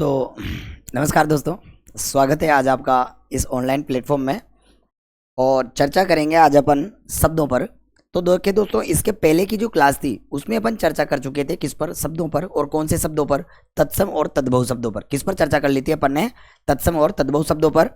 तो नमस्कार दोस्तों, स्वागत है आज आपका इस ऑनलाइन प्लेटफॉर्म में। और चर्चा करेंगे आज अपन शब्दों पर। तो देखिए दोस्तों, इसके पहले की जो क्लास थी उसमें अपन चर्चा कर चुके थे किस पर, शब्दों पर। और कौन से शब्दों पर? तत्सम और तद्भव शब्दों पर। किस पर चर्चा कर ली थी अपन ने? तत्सम और तद्भव शब्दों पर।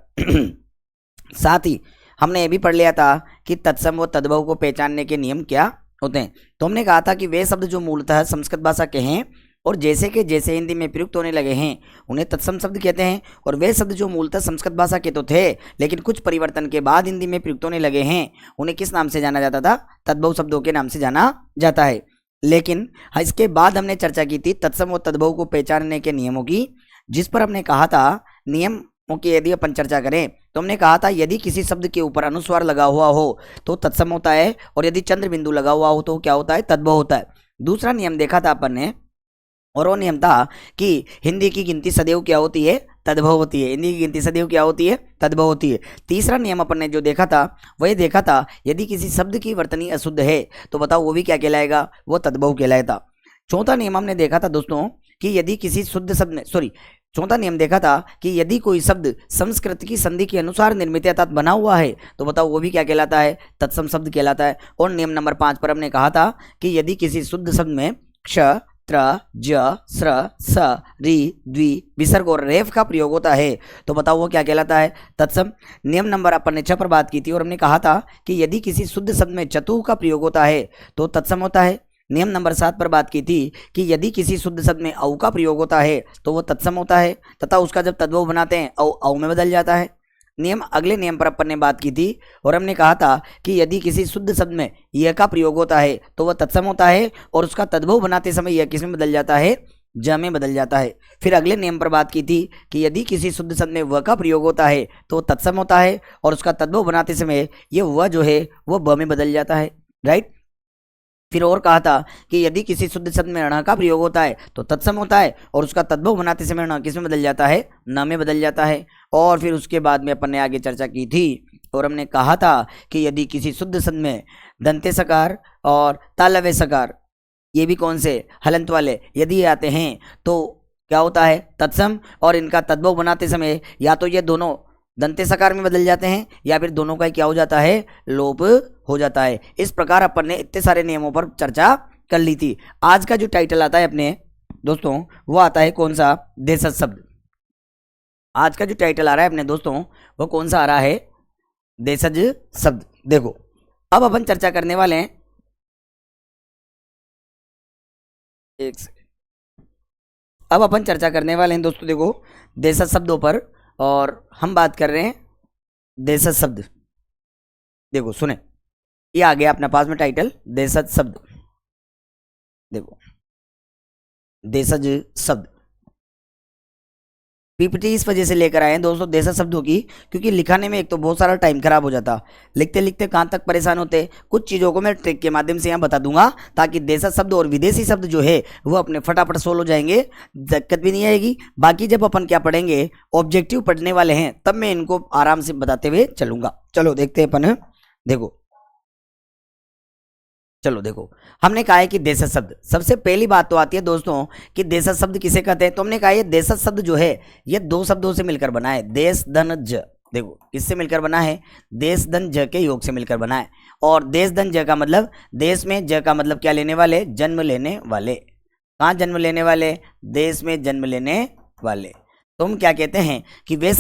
साथ ही हमने ये भी पढ़ लिया था कि तत्सम और तद्भव को पहचानने के नियम क्या होते हैं। तो हमने कहा था कि वे शब्द जो मूलतः संस्कृत भाषा के हैं और जैसे के जैसे हिंदी में प्रयुक्त होने लगे हैं उन्हें तत्सम शब्द कहते हैं। और वे शब्द जो मूलतः संस्कृत भाषा के तो थे लेकिन कुछ परिवर्तन के बाद हिंदी में प्रयुक्त होने लगे हैं उन्हें किस नाम से जाना जाता था? तद्भव शब्दों के नाम से जाना जाता है। लेकिन इसके बाद हमने चर्चा की थी तत्सम और तद्भव को पहचानने के नियमों की, जिस पर हमने कहा था नियमों की यदि अपन चर्चा करें तो हमने कहा था यदि किसी शब्द के ऊपर अनुस्वार लगा हुआ हो तो तत्सम होता है और यदि चंद्र बिंदु लगा हुआ हो तो क्या होता है? तद्भव होता है। दूसरा नियम देखा था अपन ने और वो नियम था कि हिंदी की गिनती सदैव क्या होती है? तद्भव होती है। हिंदी की गिनती सदैव क्या होती है? तद्भव होती है। तीसरा नियम अपन ने जो देखा था वही देखा था यदि किसी शब्द की वर्तनी अशुद्ध है तो बताओ वो भी क्या कहलाएगा? वो तद्भव कहलाएगा। चौथा नियम हमने देखा था दोस्तों कि यदि किसी शुद्ध शब्द में चौथा नियम देखा था कि यदि कोई शब्द संस्कृत की संधि के अनुसार निर्मित अर्थात बना हुआ है तो बताओ वो भी क्या कहलाता है? तत्सम शब्द कहलाता है। और नियम नंबर 5 पर हमने कहा था कि यदि किसी शुद्ध शब्द में क्ष, त्र, ज, स्र, स, रि, द्वि, विसर्ग और रेफ का प्रयोग होता है तो बताओ वो क्या कहलाता है? तत्सम। नियम नंबर अपन ने 6 पर बात की थी और हमने कहा था कि यदि किसी शुद्ध शब्द में चतुः का प्रयोग होता है तो तत्सम होता है। नियम नंबर 7 पर बात की थी कि यदि किसी शुद्ध शब्द में औ का प्रयोग होता है तो वो तत्सम होता है तथा उसका जब तद्भव बनाते हैं औ में बदल जाता है। अगले नियम पर अपन ने बात की थी और हमने कहा था कि यदि किसी शुद्ध शब्द में यह का प्रयोग होता है तो वह तत्सम होता है और उसका तद्भव बनाते समय यह किस में बदल जाता है? ज में बदल जाता है। फिर अगले नियम पर बात की थी कि यदि किसी शुद्ध शब्द में व का प्रयोग होता है तो तत्सम होता है और उसका तद्भव बनाते समय यह व जो है वह ब में बदल जाता है। राइट। फिर और कहा था कि यदि किसी शुद्ध शब्द में ण का प्रयोग होता है तो तत्सम होता है और उसका तद्भव बनाते समय ण किस में बदल जाता है? न में बदल जाता है। और फिर उसके बाद में अपन ने आगे चर्चा की थी और हमने कहा था कि यदि किसी शुद्ध शब्द में दंते सकार और तालव्य सकार, ये भी कौन से? हलंत वाले, यदि आते हैं तो क्या होता है? तत्सम। और इनका तद्भव बनाते समय या तो ये दोनों दंते सकार में बदल जाते हैं या फिर दोनों का क्या हो जाता है? लोप हो जाता है। इस प्रकार अपन ने इतने सारे नियमों पर चर्चा कर ली थी। आज का जो टाइटल आता है अपने दोस्तों वो आता है कौन सा? देशज शब्द। आज का जो टाइटल आ रहा है अपने दोस्तों वो कौन सा आ रहा है? देशज शब्द। देखो अब अपन चर्चा करने वाले हैं अब अपन चर्चा करने वाले हैं दोस्तों देखो देशज शब्दों पर और हम बात कर रहे हैं देशज शब्द। देखो सुने, ये आ गया अपने पास में टाइटल देशज शब्द। देखो देशज शब्द पीपीटी इस वजह से लेकर आए हैं दोस्तों देशज शब्दों की, क्योंकि लिखाने में एक तो बहुत सारा टाइम खराब हो जाता, लिखते लिखते कहाँ तक परेशान होते। कुछ चीज़ों को मैं ट्रिक के माध्यम से यहाँ बता दूंगा ताकि देशज शब्द और विदेशी शब्द जो है वो अपने फटाफट सोल्व हो जाएंगे, दिक्कत भी नहीं आएगी। बाकी जब अपन क्या पढ़ेंगे, ऑब्जेक्टिव पढ़ने वाले हैं, तब मैं इनको आराम से बताते हुए चलूंगा। चलो देखते हैं अपन। देखो हमने कहा है कि देशज शब्द, सबसे पहली बात तो आती है दोस्तों कि देशज शब्द किसे कहते हैं। तो हमने कहा ये देशज शब्द जो है ये दो शब्दों से मिलकर बना है, देश धन ज। देखो किससे मिलकर बना है? देश धन ज के योग से मिलकर बना है। और देश धन ज का मतलब, देश में ज का मतलब क्या लेने वाले? जन्म लेने वाले। कहाँ जन्म लेने वाले? देश में जन्म लेने वाले। तो हम क्या कहते हैं कि वे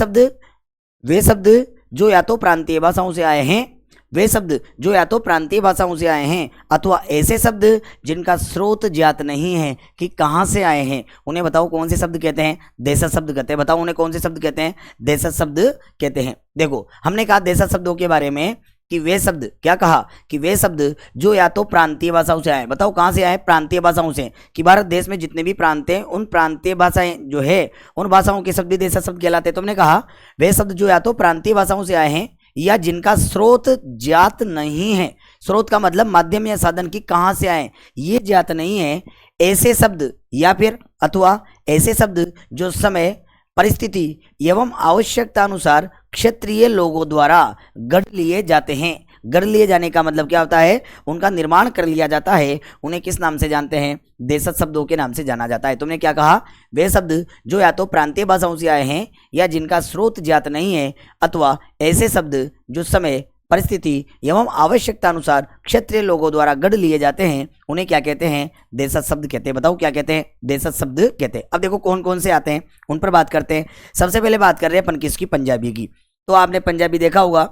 शब्द जो या तो प्रांतीय भाषाओं से आए हैं, वे शब्द जो या तो प्रांतीय भाषाओं से आए हैं अथवा ऐसे शब्द जिनका स्रोत ज्ञात नहीं है कि कहाँ से आए हैं, उन्हें बताओ कौन से शब्द कहते हैं? देशज शब्द कहते हैं। बताओ उन्हें कौन से शब्द कहते हैं? देशज शब्द कहते हैं। देखो हमने कहा देशज शब्दों के बारे में कि वे शब्द, क्या कहा कि वे शब्द जो या तो प्रांतीय भाषाओं से आए। बताओ कहाँ से आए? प्रांतीय भाषाओं से। कि भारत देश में जितने भी प्रांत हैं उन प्रांतीय भाषाएं जो है उन भाषाओं के शब्द भी देशज शब्द कहलाते हैं। तो हमने कहा वे शब्द जो या तो प्रांतीय भाषाओं से आए हैं या जिनका स्रोत ज्ञात नहीं है, स्रोत का मतलब माध्यम या साधन की कहां से आए ये ज्ञात नहीं है, ऐसे शब्द या फिर अथवा ऐसे शब्द जो समय, परिस्थिति एवं आवश्यकता अनुसार क्षेत्रीय लोगों द्वारा गढ़ लिए जाते हैं। गढ़ लिए जाने का मतलब क्या होता है, उनका निर्माण कर लिया जाता है, उन्हें किस नाम से जानते हैं, देशज शब्दों के नाम से जाना जाता है। तुमने क्या कहा, वे शब्द जो या तो प्रांतीय भाषाओं से आए हैं या जिनका स्रोत ज्ञात नहीं है, अथवा ऐसे शब्द जो समय परिस्थिति एवं आवश्यकता अनुसार क्षेत्रीय लोगों द्वारा गढ़ लिए जाते हैं, उन्हें क्या कहते हैं, देशज शब्द कहते हैं। बताओ क्या कहते हैं, देशज शब्द कहते हैं। अब देखो कौन कौन से आते हैं, उन पर बात करते हैं। सबसे पहले बात कर रहे हैं अपन किसकी, पंजाबी की। तो आपने पंजाबी देखा होगा,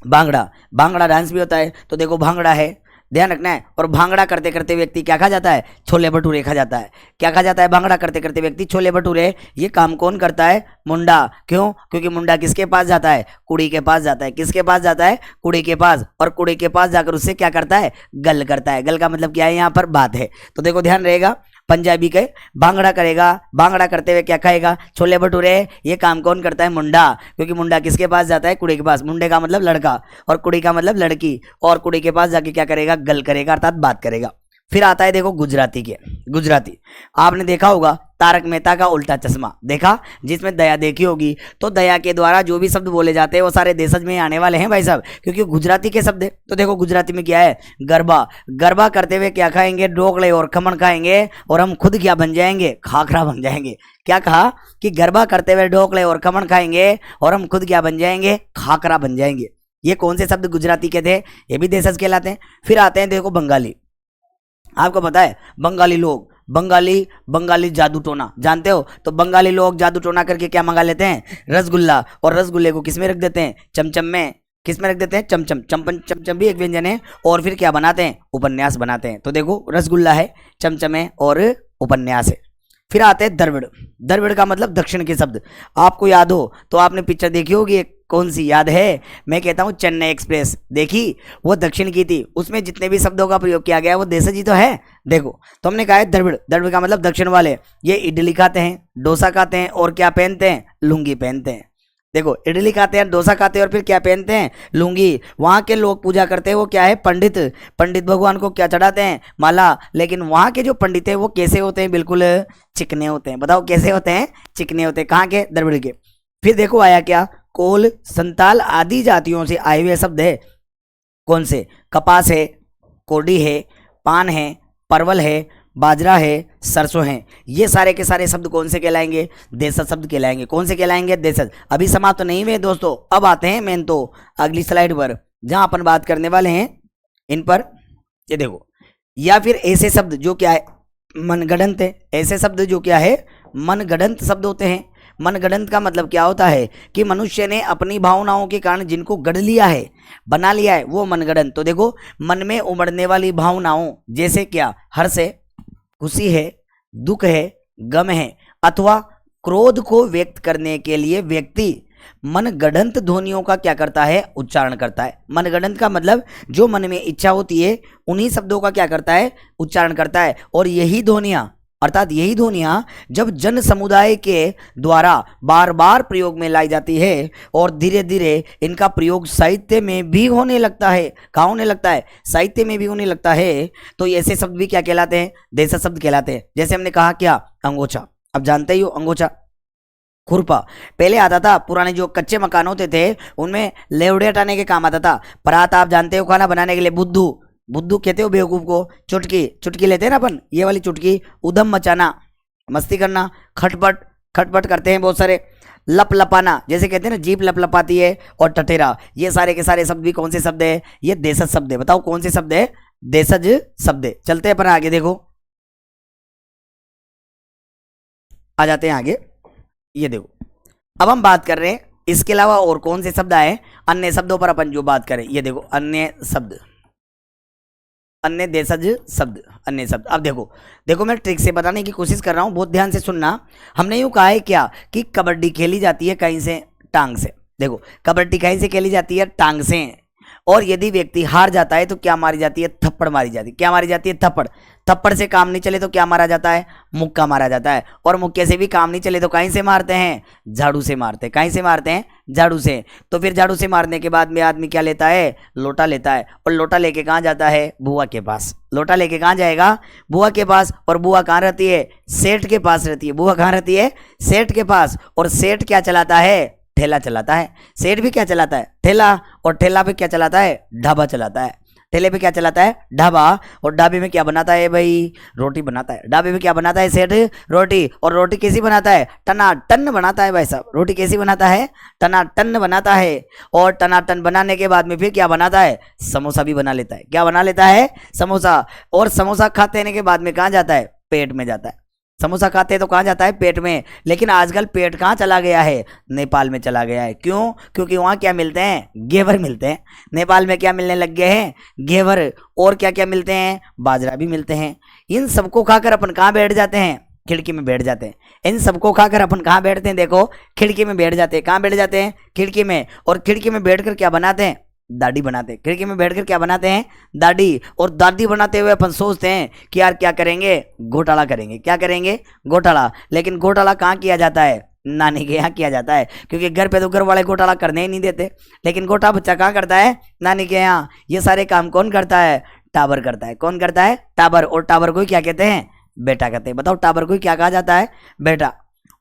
भांगड़ा, भांगड़ा डांस भी होता है, तो देखो भांगड़ा है, ध्यान रखना है। और भांगड़ा करते करते व्यक्ति क्या खा जाता है, छोले भटूरे खा जाता है। क्या खा जाता है, भांगड़ा करते करते व्यक्ति छोले भटूरे। ये काम कौन करता है, मुंडा। क्यों, क्योंकि मुंडा किसके पास जाता है, कुड़ी के पास जाता है। किसके पास जाता है, कुड़ी के पास। और कुड़ी के पास जाकर उससे क्या करता है, गल करता है। गल का मतलब क्या है, यहाँ पर बात है। तो देखो ध्यान रहेगा, पंजाबी के भांगड़ा करेगा, भांगड़ा करते हुए क्या खाएगा, छोले भटूरे। ये काम कौन करता है, मुंडा। क्योंकि मुंडा किसके पास जाता है, कुड़ी के पास। मुंडे का मतलब लड़का और कुड़ी का मतलब लड़की। और कुड़ी के पास जाके क्या करेगा, गल करेगा, अर्थात बात करेगा। फिर आता है देखो गुजराती के। गुजराती आपने देखा होगा, तारक मेहता का उल्टा चश्मा देखा, जिसमें दया देखी होगी। तो दया के द्वारा जो भी शब्द बोले जाते हैं वो सारे देशज में आने वाले हैं भाई साहब, क्योंकि गुजराती के शब्द है। तो देखो गुजराती में क्या है, गरबा। गरबा करते हुए क्या खाएंगे, ढोकले और खमण खाएंगे, और हम खुद क्या बन जाएंगे, खाखरा बन जाएंगे। क्या कहा कि गरबा करते हुए ढोकले और खमण खाएंगे और हम खुद क्या बन जाएंगे, खाखरा बन जाएंगे। ये कौन से शब्द गुजराती के थे, ये भी देशज कहलाते हैं। फिर आते हैं देखो बंगाली। आपको पता है बंगाली लोग, बंगाली जादू टोना जानते हो। तो बंगाली लोग जादू टोना करके क्या मंगा लेते हैं, रसगुल्ला। और रसगुल्ले को किस में रख देते हैं, चमचम में। किस में रख देते हैं, चमचम। चमचम भी एक व्यंजन है। और फिर क्या बनाते हैं, उपन्यास बनाते हैं। तो देखो रसगुल्ला है, चमचम है और उपन्यास है। फिर आते हैं द्रविड़। द्रविड़ का मतलब दक्षिण के शब्द। आपको याद हो तो आपने पिक्चर देखी होगी, एक कौन सी याद है, मैं कहता हूँ चेन्नई एक्सप्रेस देखी, वो दक्षिण की थी। उसमें जितने भी शब्दों का प्रयोग किया गया वो देशज ही तो है। देखो तो हमने कहा है द्रविड़। द्रविड़ का मतलब दक्षिण वाले। ये इडली खाते हैं, डोसा खाते हैं और क्या पहनते हैं, लुंगी पहनते हैं। देखो इडली खाते हैं, डोसा खाते हैं और फिर क्या पहनते हैं, लुंगी। वहाँ के लोग पूजा करते हैं, वो क्या है, पंडित। पंडित भगवान को क्या चढ़ाते हैं, माला। लेकिन वहाँ के जो पंडित है वो कैसे होते हैं, बिल्कुल चिकने होते हैं। बताओ कैसे होते हैं, चिकने होते हैं। कहाँ के, द्रविड़ के। फिर देखो आया क्या, कोल, संताल आदि जातियों से आए हुए शब्द है। कौन से, कपास है, कोडी है, पान है, परवल है, बाजरा है, सरसों है। ये सारे के सारे शब्द कौन से कहलाएंगे, देशज शब्द कहलाएंगे। कौन से कहलाएंगे, देशज। अभी समाप्त नहीं हुए दोस्तों, अब आते हैं मेन तो अगली स्लाइड पर, जहां अपन बात करने वाले हैं इन पर। ये देखो, या फिर ऐसे शब्द जो क्या है, मनगढ़ंत है। ऐसे शब्द जो क्या है, मनगढ़ंत शब्द होते हैं। मनगढ़ंत का मतलब क्या होता है कि मनुष्य ने अपनी भावनाओं के कारण जिनको गढ़ लिया है, बना लिया है, वो मनगढ़ंत। तो देखो मन में उमड़ने वाली भावनाओं, जैसे क्या, हर्ष है, खुशी है, दुख है, गम है, अथवा क्रोध को व्यक्त करने के लिए व्यक्ति मनगढ़ंत ध्वनियों का क्या करता है, उच्चारण करता है। मनगढ़ंत का मतलब जो मन में इच्छा होती है उन्हीं शब्दों का क्या करता है, उच्चारण करता है। और यही ध्वनियां, अर्थात यही ध्वनियां जब जन समुदाय के द्वारा बार बार प्रयोग में लाई जाती है और धीरे धीरे इनका प्रयोग साहित्य में भी होने लगता है। कहाँ होने लगता है, साहित्य में भी होने लगता है। तो ऐसे शब्द भी क्या कहलाते हैं, देशज शब्द कहलाते हैं। जैसे हमने कहा क्या, अंगोछा। अब जानते ही हो अंगोछा। खुरपा पहले आता था, पुराने जो कच्चे मकान होते थे उनमें लेवड़े हटाने के काम आता था। परात आप जानते हो खाना बनाने के लिए, बुद्धू। बुद्धू कहते हो बेवकूफ को। चुटकी, चुटकी लेते हैं ना अपन, ये वाली चुटकी। उधम मचाना, मस्ती करना। खटपट, खटपट करते हैं बहुत सारे। लप लपाना, जैसे कहते हैं ना जीप लप लपाती है। और टटेरा, ये सारे के सारे शब्द भी कौन से शब्द है, ये देशज शब्द है। बताओ कौन से शब्द है, देशज शब्द है। चलते हैं अपन आगे, देखो आ जाते हैं आगे। ये देखो अब हम बात कर रहे हैं इसके अलावा और कौन से शब्द आए, अन्य शब्दों पर अपन जो बात करें। ये देखो अन्य शब्द, अन्य देशज शब्द, अन्य शब्द। अब देखो देखो मैं ट्रिक से बताने की कोशिश कर रहा हूं, बहुत ध्यान से सुनना। हमने यूं कहा है क्या कि कबड्डी खेली जाती है कहीं से, टांग से। देखो कबड्डी कहीं से खेली जाती है, टांग से। और यदि व्यक्ति हार जाता है तो क्या मारी जाती है, थप्पड़ मारी जाती है। क्या मारी जाती है, थप्पड़। थप्पड़ से काम नहीं चले तो क्या मारा जाता है, मुक्का मारा जाता है। और मुक्के से भी काम नहीं चले तो कहीं से मारते हैं, झाड़ू से मारते हैं। कहीं से मारते हैं, झाड़ू से। तो फिर झाड़ू से मारने के बाद में आदमी क्या लेता है, लोटा लेता है। और लोटा लेके कहाँ जाता है, बुआ के पास। लोटा लेके कहाँ जाएगा, बुआ के पास। और बुआ कहाँ रहती है, सेठ के पास रहती है। बुआ कहाँ रहती है, सेठ के पास। और सेठ क्या चलाता है, ठेला चलाता है। सेठ भी क्या चलाता है? ठेला। और ठेला पे क्या चलाता है? ढाबा चलाता है। ठेले पे क्या चलाता है? ढाबा। और ढाबे में क्या बनाता है भाई? रोटी बनाता है। ढाबे में क्या बनाता है सेठ? रोटी। और रोटी कैसी बनाता है? टनाटन बनाता है भाई साहब। रोटी कैसी बनाता है? टनाटन बनाता है। और टनाटन बनाने के बाद में फिर क्या बनाता है? समोसा भी बना लेता है। क्या बना लेता है? समोसा। और समोसा खाते के बाद में कहाँ जाता है? पेट में जाता है। समोसा खाते हैं तो कहाँ जाता है? पेट में। लेकिन आजकल पेट कहाँ चला गया है? नेपाल में चला गया है। क्यों? क्योंकि वहाँ क्या मिलते हैं? घेवर मिलते हैं। नेपाल में क्या मिलने लग गए हैं? घेवर। और क्या क्या मिलते हैं? बाजरा भी मिलते हैं। इन सबको खाकर अपन कहाँ बैठ जाते हैं? खिड़की में बैठ जाते हैं। इन सबको खाकर अपन कहाँ बैठते हैं? देखो, खिड़की में बैठ जाते हैं। कहाँ बैठ जाते हैं? खिड़की में। और खिड़की में बैठकर क्या बनाते हैं? दाढ़ी बनाते हैं। खिड़की में बैठकर क्या बनाते हैं? दाढ़ी। और दाढ़ी बनाते हुए अपन सोचते हैं कि यार क्या करेंगे? घोटाला करेंगे। क्या करेंगे? घोटाला। लेकिन घोटाला कहाँ किया जाता है? नानी के यहाँ किया जाता है, क्योंकि घर पे तो घर वाले घोटाला करने ही नहीं देते। लेकिन गोटा बच्चा कहाँ करता है? नानी के यहाँ। ये सारे काम कौन करता है? टाबर करता है। कौन करता है? टाबर। और टाबर को क्या कहते हैं? बेटा कहते हैं। बताओ, टाबर को क्या कहा जाता है? बेटा।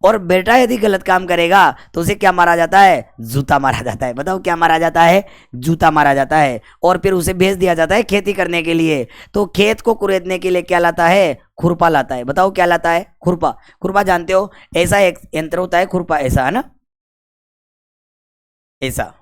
और बेटा यदि गलत काम करेगा तो उसे क्या मारा जाता है? जूता मारा जाता है। बताओ, क्या मारा जाता है? जूता मारा जाता है। और फिर उसे भेज दिया जाता है खेती करने के लिए। तो खेत को कुरेदने के लिए क्या लाता है? खुरपा लाता है। बताओ, क्या लाता है? खुरपा। खुरपा जानते हो? ऐसा एक यंत्र होता है खुरपा, ऐसा है ना, ऐसा,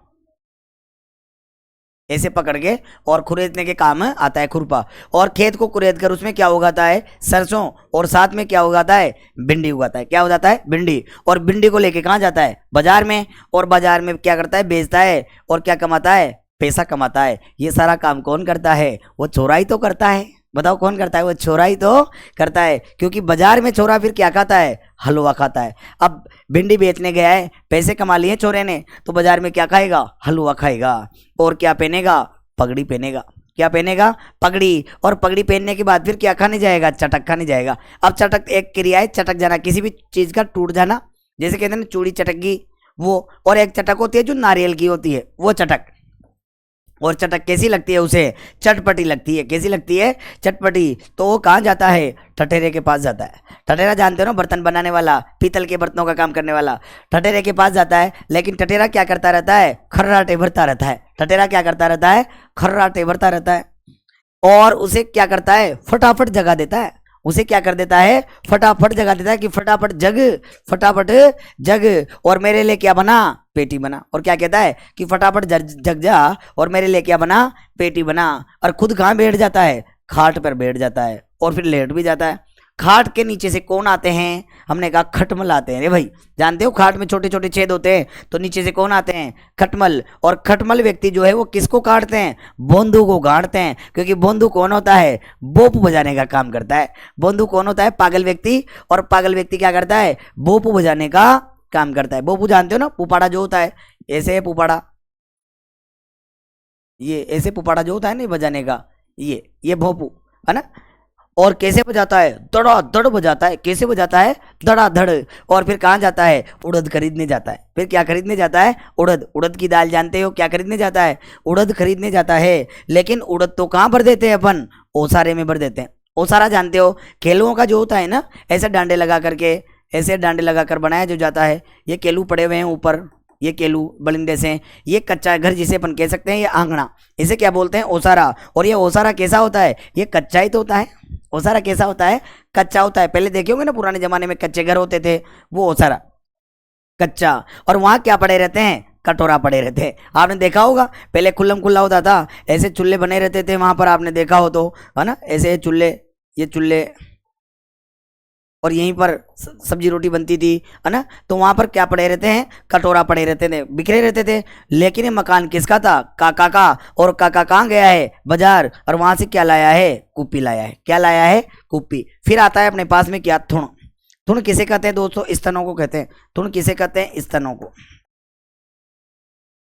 ऐसे पकड़ के और खुरेदने के काम आता है खुरपा। और खेत को कुरेद कर उसमें क्या उगाता है? सरसों। और साथ में क्या उगाता है? भिंडी उगाता है। क्या हो जाता है? भिंडी। और भिंडी को लेके कहाँ जाता है? बाजार में। और बाजार में क्या करता है? बेचता है। और क्या कमाता है? पैसा कमाता है। ये सारा काम कौन करता है? वो छोरा ही तो करता है। बताओ, कौन करता है? वो छोरा ही तो करता है, क्योंकि बाजार में छोरा फिर क्या खाता है? हलवा खाता है। अब भिंडी बेचने गया है, पैसे कमा लिए छोरे ने, तो बाजार में क्या खाएगा? हलवा खाएगा। और क्या पहनेगा? पगड़ी पहनेगा। क्या पहनेगा? पगड़ी। और पगड़ी पहनने के बाद फिर क्या खाने जाएगा? चटक खाने जाएगा। अब चटक एक क्रिया है, चटक जाना, किसी भी चीज का टूट जाना, जैसे कहते हैं ना चूड़ी चटक गई, वो। और एक चटक होती है जो नारियल की होती है, वो चटक। और चटक कैसी लगती है? उसे चटपटी लगती है। कैसी लगती है? चटपटी। तो वो कहाँ जाता है? ठठेरे के पास जाता है। ठठेरा जानते हो ना, बर्तन बनाने वाला, पीतल के बर्तनों का काम करने वाला। ठठेरे के पास जाता है। लेकिन ठठेरा क्या करता रहता है? खर्राटे भरता रहता है। ठठेरा क्या करता रहता है? खर्राटे भरता रहता है। और उसे क्या करता है? फटाफट जगा देता है। उसे क्या कर देता है? फटाफट जगा देता है कि फटाफट जग, फटाफट जग, और मेरे लिए क्या बना? पेटी बना। और क्या कहता है? कि फटाफट जग जा और मेरे लिए क्या बना? पेटी बना। और खुद कहाँ बैठ जाता है? खाट पर बैठ जाता है। और फिर लेट भी जाता है। खाट के नीचे से कौन आते हैं? हमने कहा खटमल आते हैं। रे भाई, जानते हो खाट में छोटे छोटे छेद होते हैं, तो नीचे से कौन आते हैं? खटमल। और खटमल व्यक्ति जो है वो किसको काटते हैं? बोंदू को गाड़ते हैं। क्योंकि बोंदू कौन होता है? बोप बजाने का काम करता है। बोंदू कौन होता है? पागल व्यक्ति। और पागल व्यक्ति क्या करता है? बोप बजाने का काम करता है। बोपू जानते हो ना, पुपाड़ा जो होता है, ऐसे है पुपाड़ा, ये ऐसे पुपाड़ा जो होता है ना बजाने का, ये भोपू है ना। और कैसे बजाता है? दड़ा धड़ बजाता है। कैसे बजाता है? दड़ा धड़। और फिर कहाँ जाता है? उड़द खरीदने जाता है। फिर क्या खरीदने जाता है? उड़द। उड़द की दाल जानते हो? क्या खरीदने जाता है? उड़द खरीदने जाता है। लेकिन उड़द तो कहाँ भर देते हैं अपन? ओसारे में भर देते हैं। ओसारा जानते हो? केलुओं का जो होता है ना, ऐसे डांडे लगा करके, ऐसे डांडे लगाकर बनाया जो जाता है। ये केलू पड़े हुए हैं ऊपर, ये केलू बलिंदे से। ये कच्चा घर जिसे अपन कह सकते हैं, ये आंगना, इसे क्या बोलते हैं? ओसारा। और ये ओसारा कैसा होता है? ये कच्चा ही तो होता है। ओसारा कैसा होता है? कच्चा होता है। पहले देखे होंगे ना, पुराने जमाने में कच्चे घर होते थे, वो ओसारा कच्चा। और वहां क्या पड़े रहते हैं? कटोरा पड़े रहते हैं। आपने देखा होगा, पहले खुल्लम खुल्ला होता था, ऐसे चूल्हे बने रहते थे वहां पर, आपने देखा हो तो, है ना, ऐसे चूल्हे, ये चूल्हे, और यहीं पर सब्जी रोटी बनती थी, है ना। तो वहां पर क्या पड़े रहते हैं? कटोरा पड़े रहते थे, बिखरे रहते थे। लेकिन ये मकान किसका था? काका का। और काका कहाँ गया है? बाजार। और वहां से क्या लाया है? कुप्पी लाया है। क्या लाया है? कुप्पी। फिर आता है अपने पास में क्या? थुण। थुण किसे कहते हैं दोस्तों? स्तनों को कहते हैं। थुण किसे कहते हैं? स्तनों को।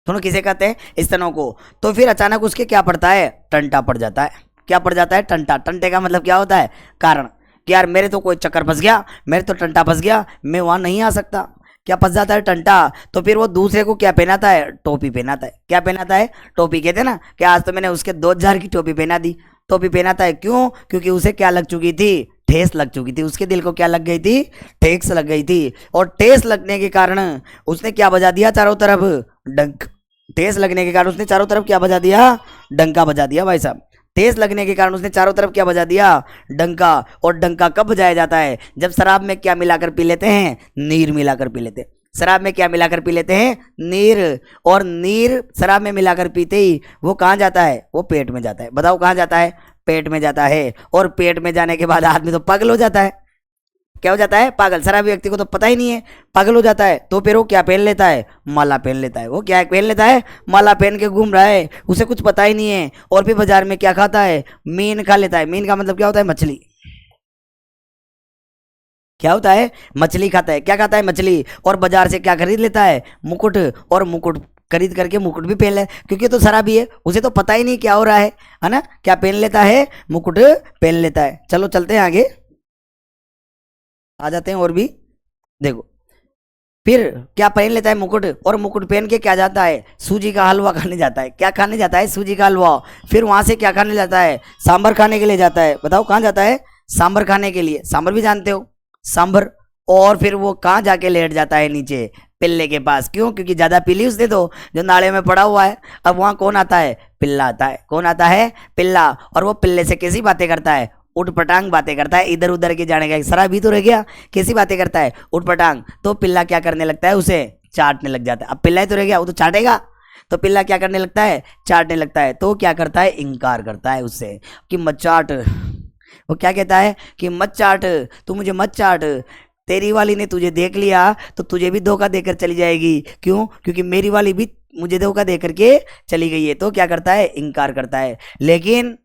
थुण किसे कहते हैं? स्तनों को। तो फिर अचानक उसके क्या पड़ता है? टंटा पड़ जाता है। क्या पड़ जाता है? टंटा। टंटे का मतलब क्या होता है? कारण। कि यार मेरे तो कोई चक्कर फंस गया, मेरे तो टंटा फंस गया, मैं वहां नहीं आ सकता। क्या फंस जाता है? टंटा। तो फिर वो दूसरे को क्या पहनाता है? टोपी पहनाता है। क्या पहनाता है? टोपी। कहते हैं ना कि आज तो मैंने उसके 2000 की टोपी पहना दी, तो भी पहना था। क्यों? क्योंकि उसे क्या लग चुकी थी? ठेस लग चुकी थी। उसके दिल को क्या लग गई थी? ठेस लग गई थी। और ठेस लगने के कारण उसने क्या बजा दिया? चारों तरफ डंक। ठेस लगने के कारण उसने चारों तरफ क्या बजा दिया? डंका बजा दिया भाई साहब। ठेस लगने के कारण उसने चारों तरफ क्या बजा दिया? डंका। और डंका कब बजाया जाता है? जब शराब में क्या मिलाकर पी लेते हैं? नीर मिलाकर पी लेते हैं। शराब में क्या मिलाकर पी लेते हैं? नीर। और नीर शराब में मिलाकर पीते ही वो कहाँ जाता है? वो पेट में जाता है। बताओ कहाँ जाता है? पेट में जाता है। और पेट में जाने के बाद आदमी तो पागल हो जाता है। क्या हो जाता है? पागल। शराबी व्यक्ति को तो पता ही नहीं है, पागल हो जाता है। तो फिर वो क्या पहन लेता है? माला पहन लेता है। वो क्या पहन लेता है? माला पहन के घूम रहा है, उसे कुछ पता ही नहीं है। और फिर बाजार में क्या खाता है? मीन खा लेता है। मीन का मतलब क्या होता है? मछली। क्या होता है? मछली खाता है। क्या खाता है? मछली। और बाजार से क्या खरीद लेता है? मुकुट। और मुकुट खरीद करके मुकुट भी पहन ले, क्योंकि तो शराबी है, उसे तो पता ही नहीं क्या हो रहा है ना। क्या पहन लेता है? मुकुट पहन लेता है। चलो चलते हैं आगे, आ जाते हैं और भी। देखो, फिर क्या पहन लेता है? मुकुट। और मुकुट पहन के क्या जाता है? सूजी का हलवा खाने जाता है। क्या खाने जाता है? सूजी का हलवा। फिर वहां से क्या खाने जाता है? सांभर खाने के लिए जाता है। बताओ कहाँ जाता है? सांभर खाने के लिए। सांभर भी जानते हो? सांभर। और फिर वो कहाँ जाके लेट जाता है? नीचे पिल्ले के पास। क्यों? क्योंकि ज्यादा पी ली उसने तो, जो नाले में पड़ा हुआ है। अब वहां कौन आता है? पिल्ला आता है। कौन आता है? पिल्ला। और वो पिल्ले से कैसी बातें करता है? उठपटांग बातें करता है। इधर उधर के जाने का शराब भी तो रह गया। कैसी बातें करता है? उठपटांग। तो पिल्ला क्या करने लगता है? उसे चाटने लग जाता है। अब पिल्ला ही तो रह गया, वो तो चाटेगा। तो पिल्ला क्या करने लगता है? चाटने लगता है। तो क्या करता है? इनकार करता है उससे कि मत चाट। वो क्या कहता है? कि मत चाट, तू मुझे मत चाट। तेरी वाली ने तुझे देख लिया तो तुझे भी धोखा देकर चली जाएगी। क्यों? क्योंकि मेरी वाली भी मुझे धोखा दे करके चली गई है। तो क्या करता है? इनकार करता है। लेकिन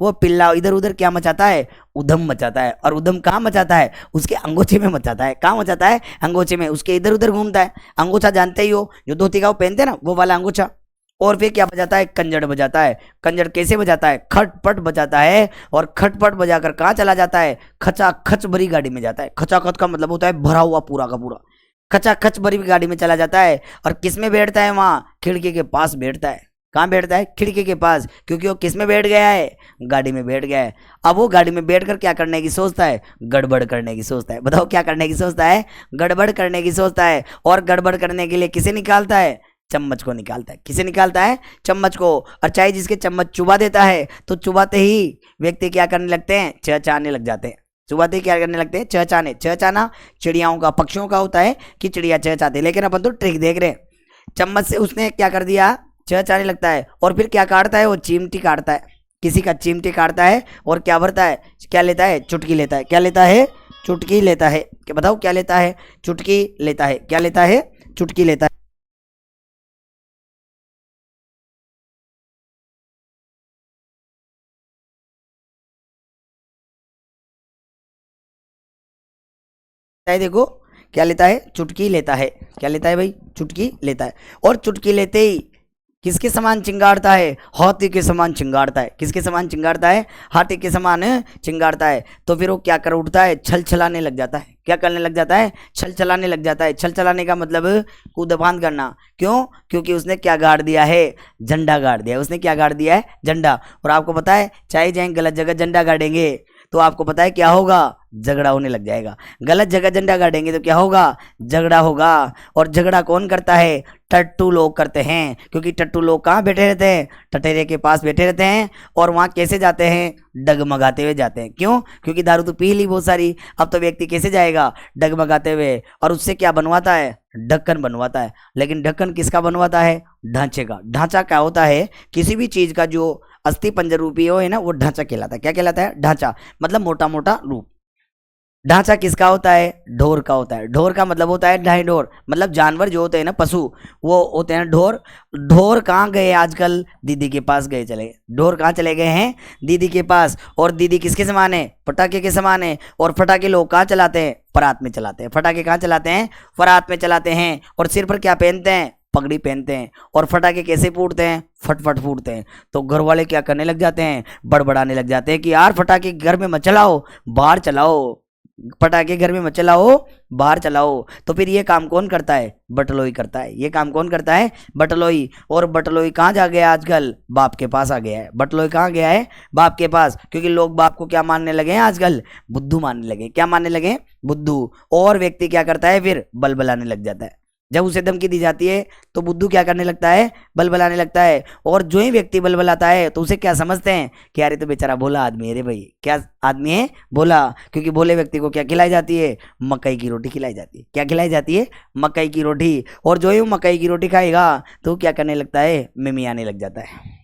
वो पिल्ला इधर उधर क्या मचाता है? उधम मचाता है। और उधम कहाँ मचाता है? उसके अंगोछे में मचाता है। कहाँ मचाता है? अंगोछे में। उसके इधर उधर घूमता है। अंगोछा जानते ही हो, जो धोती का वो पहनते हैं ना, वो वाला अंगोछा। और फिर क्या बजाता है? कंजड़ बजाता है। कंजड़ कैसे बजाता है? खटपट बजाता है। और खटपट बजाकर कहाँ चला जाता है? खचा खच भरी गाड़ी में जाता है। खचा खच का मतलब होता है भरा हुआ पूरा का पूरा। खचा खच भरी गाड़ी में चला जाता है। और किस में बैठता है? वहां खिड़की के पास बैठता है। कहाँ बैठता है? खिड़की के पास। क्योंकि वो किस में बैठ गया है? गाड़ी में बैठ गया है। अब वो गाड़ी में बैठकर क्या करने की सोचता है? गड़बड़ करने की सोचता है। बताओ क्या करने की सोचता है? गड़बड़ करने की सोचता है। और गड़बड़ करने के लिए किसे निकालता है? चम्मच को निकालता है। किसे निकालता है? चम्मच को। और चाहे जिसके चम्मच चुबा देता है, तो चुबाते ही व्यक्ति क्या करने लगते हैं? चहचहाने लग जाते हैं। चुबाते ही क्या करने लगते हैं? चहचहाने। चहचहाना चिड़ियाओं का, पक्षियों का होता है कि चिड़िया चहचहाती। लेकिन अपन तो ट्रिक देख रहे हैं। चम्मच से उसने क्या कर दिया? चहचहाने लगता है। और फिर क्या काटता है? वो चिमटी काटता है। किसी का चिमटी काटता है। और क्या भरता है? क्या लेता है? चुटकी लेता है। क्या लेता है? चुटकी लेता है। क्या बताओ क्या लेता है? चुटकी लेता है। क्या लेता है? चुटकी लेता है। देखो, क्या लेता है? चुटकी लेता है। क्या लेता है भाई? चुटकी लेता है। और चुटकी लेते ही किसके समान चिंगाड़ता है? हाथी के समान चिंगाड़ता है। किसके समान चिंगाड़ता है? हाथी के समान चिंगाड़ता है। तो फिर वो क्या कर उठता है? छल छलाने लग जाता है। क्या करने लग जाता है? छल चलाने लग जाता है। छल चलाने का मतलब कूदफान करना। क्यों? क्योंकि उसने क्या गाड़ दिया है? झंडा गाड़ दिया। उसने क्या गाड़ दिया है? झंडा। और आपको पता है, चाहे जाए गलत जगह झंडा गाड़ेंगे तो आपको पता है क्या होगा? झगड़ा होने लग जाएगा। गलत जगह झंडा गाड़ेंगे तो क्या होगा? झगड़ा होगा। और झगड़ा कौन करता है? टट्टू लोग करते हैं। क्योंकि टट्टू लोग कहाँ बैठे रहते हैं? टटेरे के पास बैठे रहते हैं। और वहाँ कैसे जाते हैं? डगमगाते हुए जाते हैं। क्यों? क्योंकि दारू तो पी ली बहुत सारी। अब तो व्यक्ति कैसे जाएगा? डगमगाते हुए। और उससे क्या बनवाता है? ढक्कन बनवाता है। लेकिन ढक्कन किसका बनवाता है? ढांचे का। ढांचा क्या होता है? किसी भी चीज का जो अस्थि पंजर रूपी हो है ना, वो ढांचा कहलाता है। क्या कहलाता है? ढांचा। मतलब मोटा मोटा रूप। ढांचा किसका होता है? ढोर का होता है। ढोर का मतलब होता है ढाई ढोर। मतलब जानवर जो होते हैं ना, पशु, वो होते हैं ढोर। ढोर कहाँ गए आजकल? दीदी के पास गए चले। ढोर कहाँ चले गए हैं? दीदी के पास। और दीदी किसके समान है? पटाखे के समान है। और फटाके लोग कहाँ चलाते हैं? परात में चलाते हैं। फटाके कहाँ चलाते हैं? परात में चलाते हैं। और सिर पर क्या पहनते हैं? पगड़ी पहनते हैं। और फटाके कैसे फूटते हैं? फटफट फूटते हैं। तो घर वाले क्या करने लग जाते हैं? बड़बड़ाने लग जाते हैं कि यार फटाके घर में मत चलाओ, बाहर चलाओ। पटाखे घर में मत चलाओ, बाहर चलाओ। तो फिर ये काम कौन करता है? बटलोई करता है। ये काम कौन करता है? बटलोई। और बटलोई कहाँ जा गया आजकल? बाप के पास आ गया है। बटलोई कहाँ गया है? बाप के पास। क्योंकि लोग बाप को क्या मानने लगे हैं आजकल? बुद्धू मानने लगे। क्या मानने लगे? बुद्धू। और व्यक्ति क्या करता है फिर? बलबलाने लग जाता है। जब उसे धमकी दी जाती है तो बुद्धू क्या करने लगता है? बलबलाने लगता है। और जो ही व्यक्ति बलबलाता है तो उसे क्या समझते हैं कि यार ये तो बेचारा भोला आदमी है रे भाई। क्या आदमी है? भोला। क्योंकि भोले व्यक्ति को क्या खिलाई जाती है? मकई की रोटी खिलाई जाती है। क्या खिलाई जाती है? मकई की रोटी। और जो ही वो मकई की रोटी खाएगा तो क्या करने लगता है? मिमियाने लग जाता है।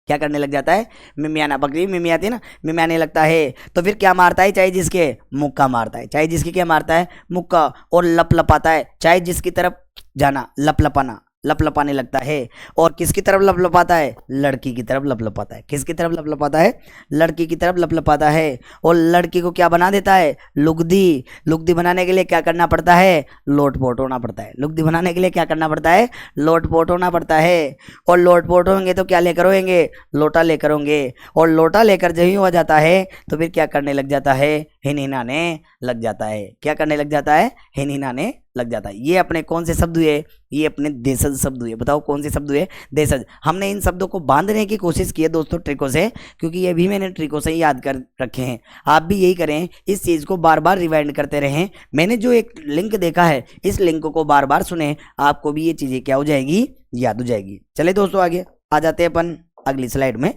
क्या करने लग जाता है? मिमियाना। बकरी मिमियाती है ना, मिमियाने लगता है। तो फिर क्या मारता है? चाहे जिसके मुक्का मारता है। चाहे जिसकी क्या मारता है? मुक्का। और लपलपाता है। चाहे जिसकी तरफ जाना, लपलपाना, लपलपाने लगता है। और किसकी तरफ लपलपाता है? लड़की की तरफ लपलपाता है। किसकी तरफ लपलपाता है? लड़की की तरफ लपलपाता है। और लड़की को क्या बना देता है? लुगदी। लुगदी बनाने के लिए क्या करना पड़ता है? लोटपोट होना पड़ता है। लुगदी बनाने के लिए क्या करना पड़ता है? लोटपोट होना पड़ता है। और लोटपोट होंगे तो क्या लेकर होंगे? लोटा लेकर होंगे। और लोटा लेकर जब ही हो जाता है तो फिर क्या करने लग जाता है? हिनहिनाने लग जाता है। क्या करने लग जाता है? हिनहिनाने लग जाता है। ये अपने कौन से शब्द हुए? ये अपने देशज शब्द हुए। बताओ कौन से शब्द हुए? देशज। हमने इन शब्दों को बांधने की कोशिश की है दोस्तों ट्रिकों से, क्योंकि ये भी मैंने ट्रिकों से ही याद कर रखे हैं। आप भी यही करें, इस चीज़ को बार बार रिवाइंड करते रहें। मैंने जो एक लिंक देखा है, इस लिंक को बार बार सुने, आपको भी ये चीज़ें क्या हो जाएगी? याद हो जाएगी। चले दोस्तों आगे आ जाते हैं अपन अगली स्लाइड में।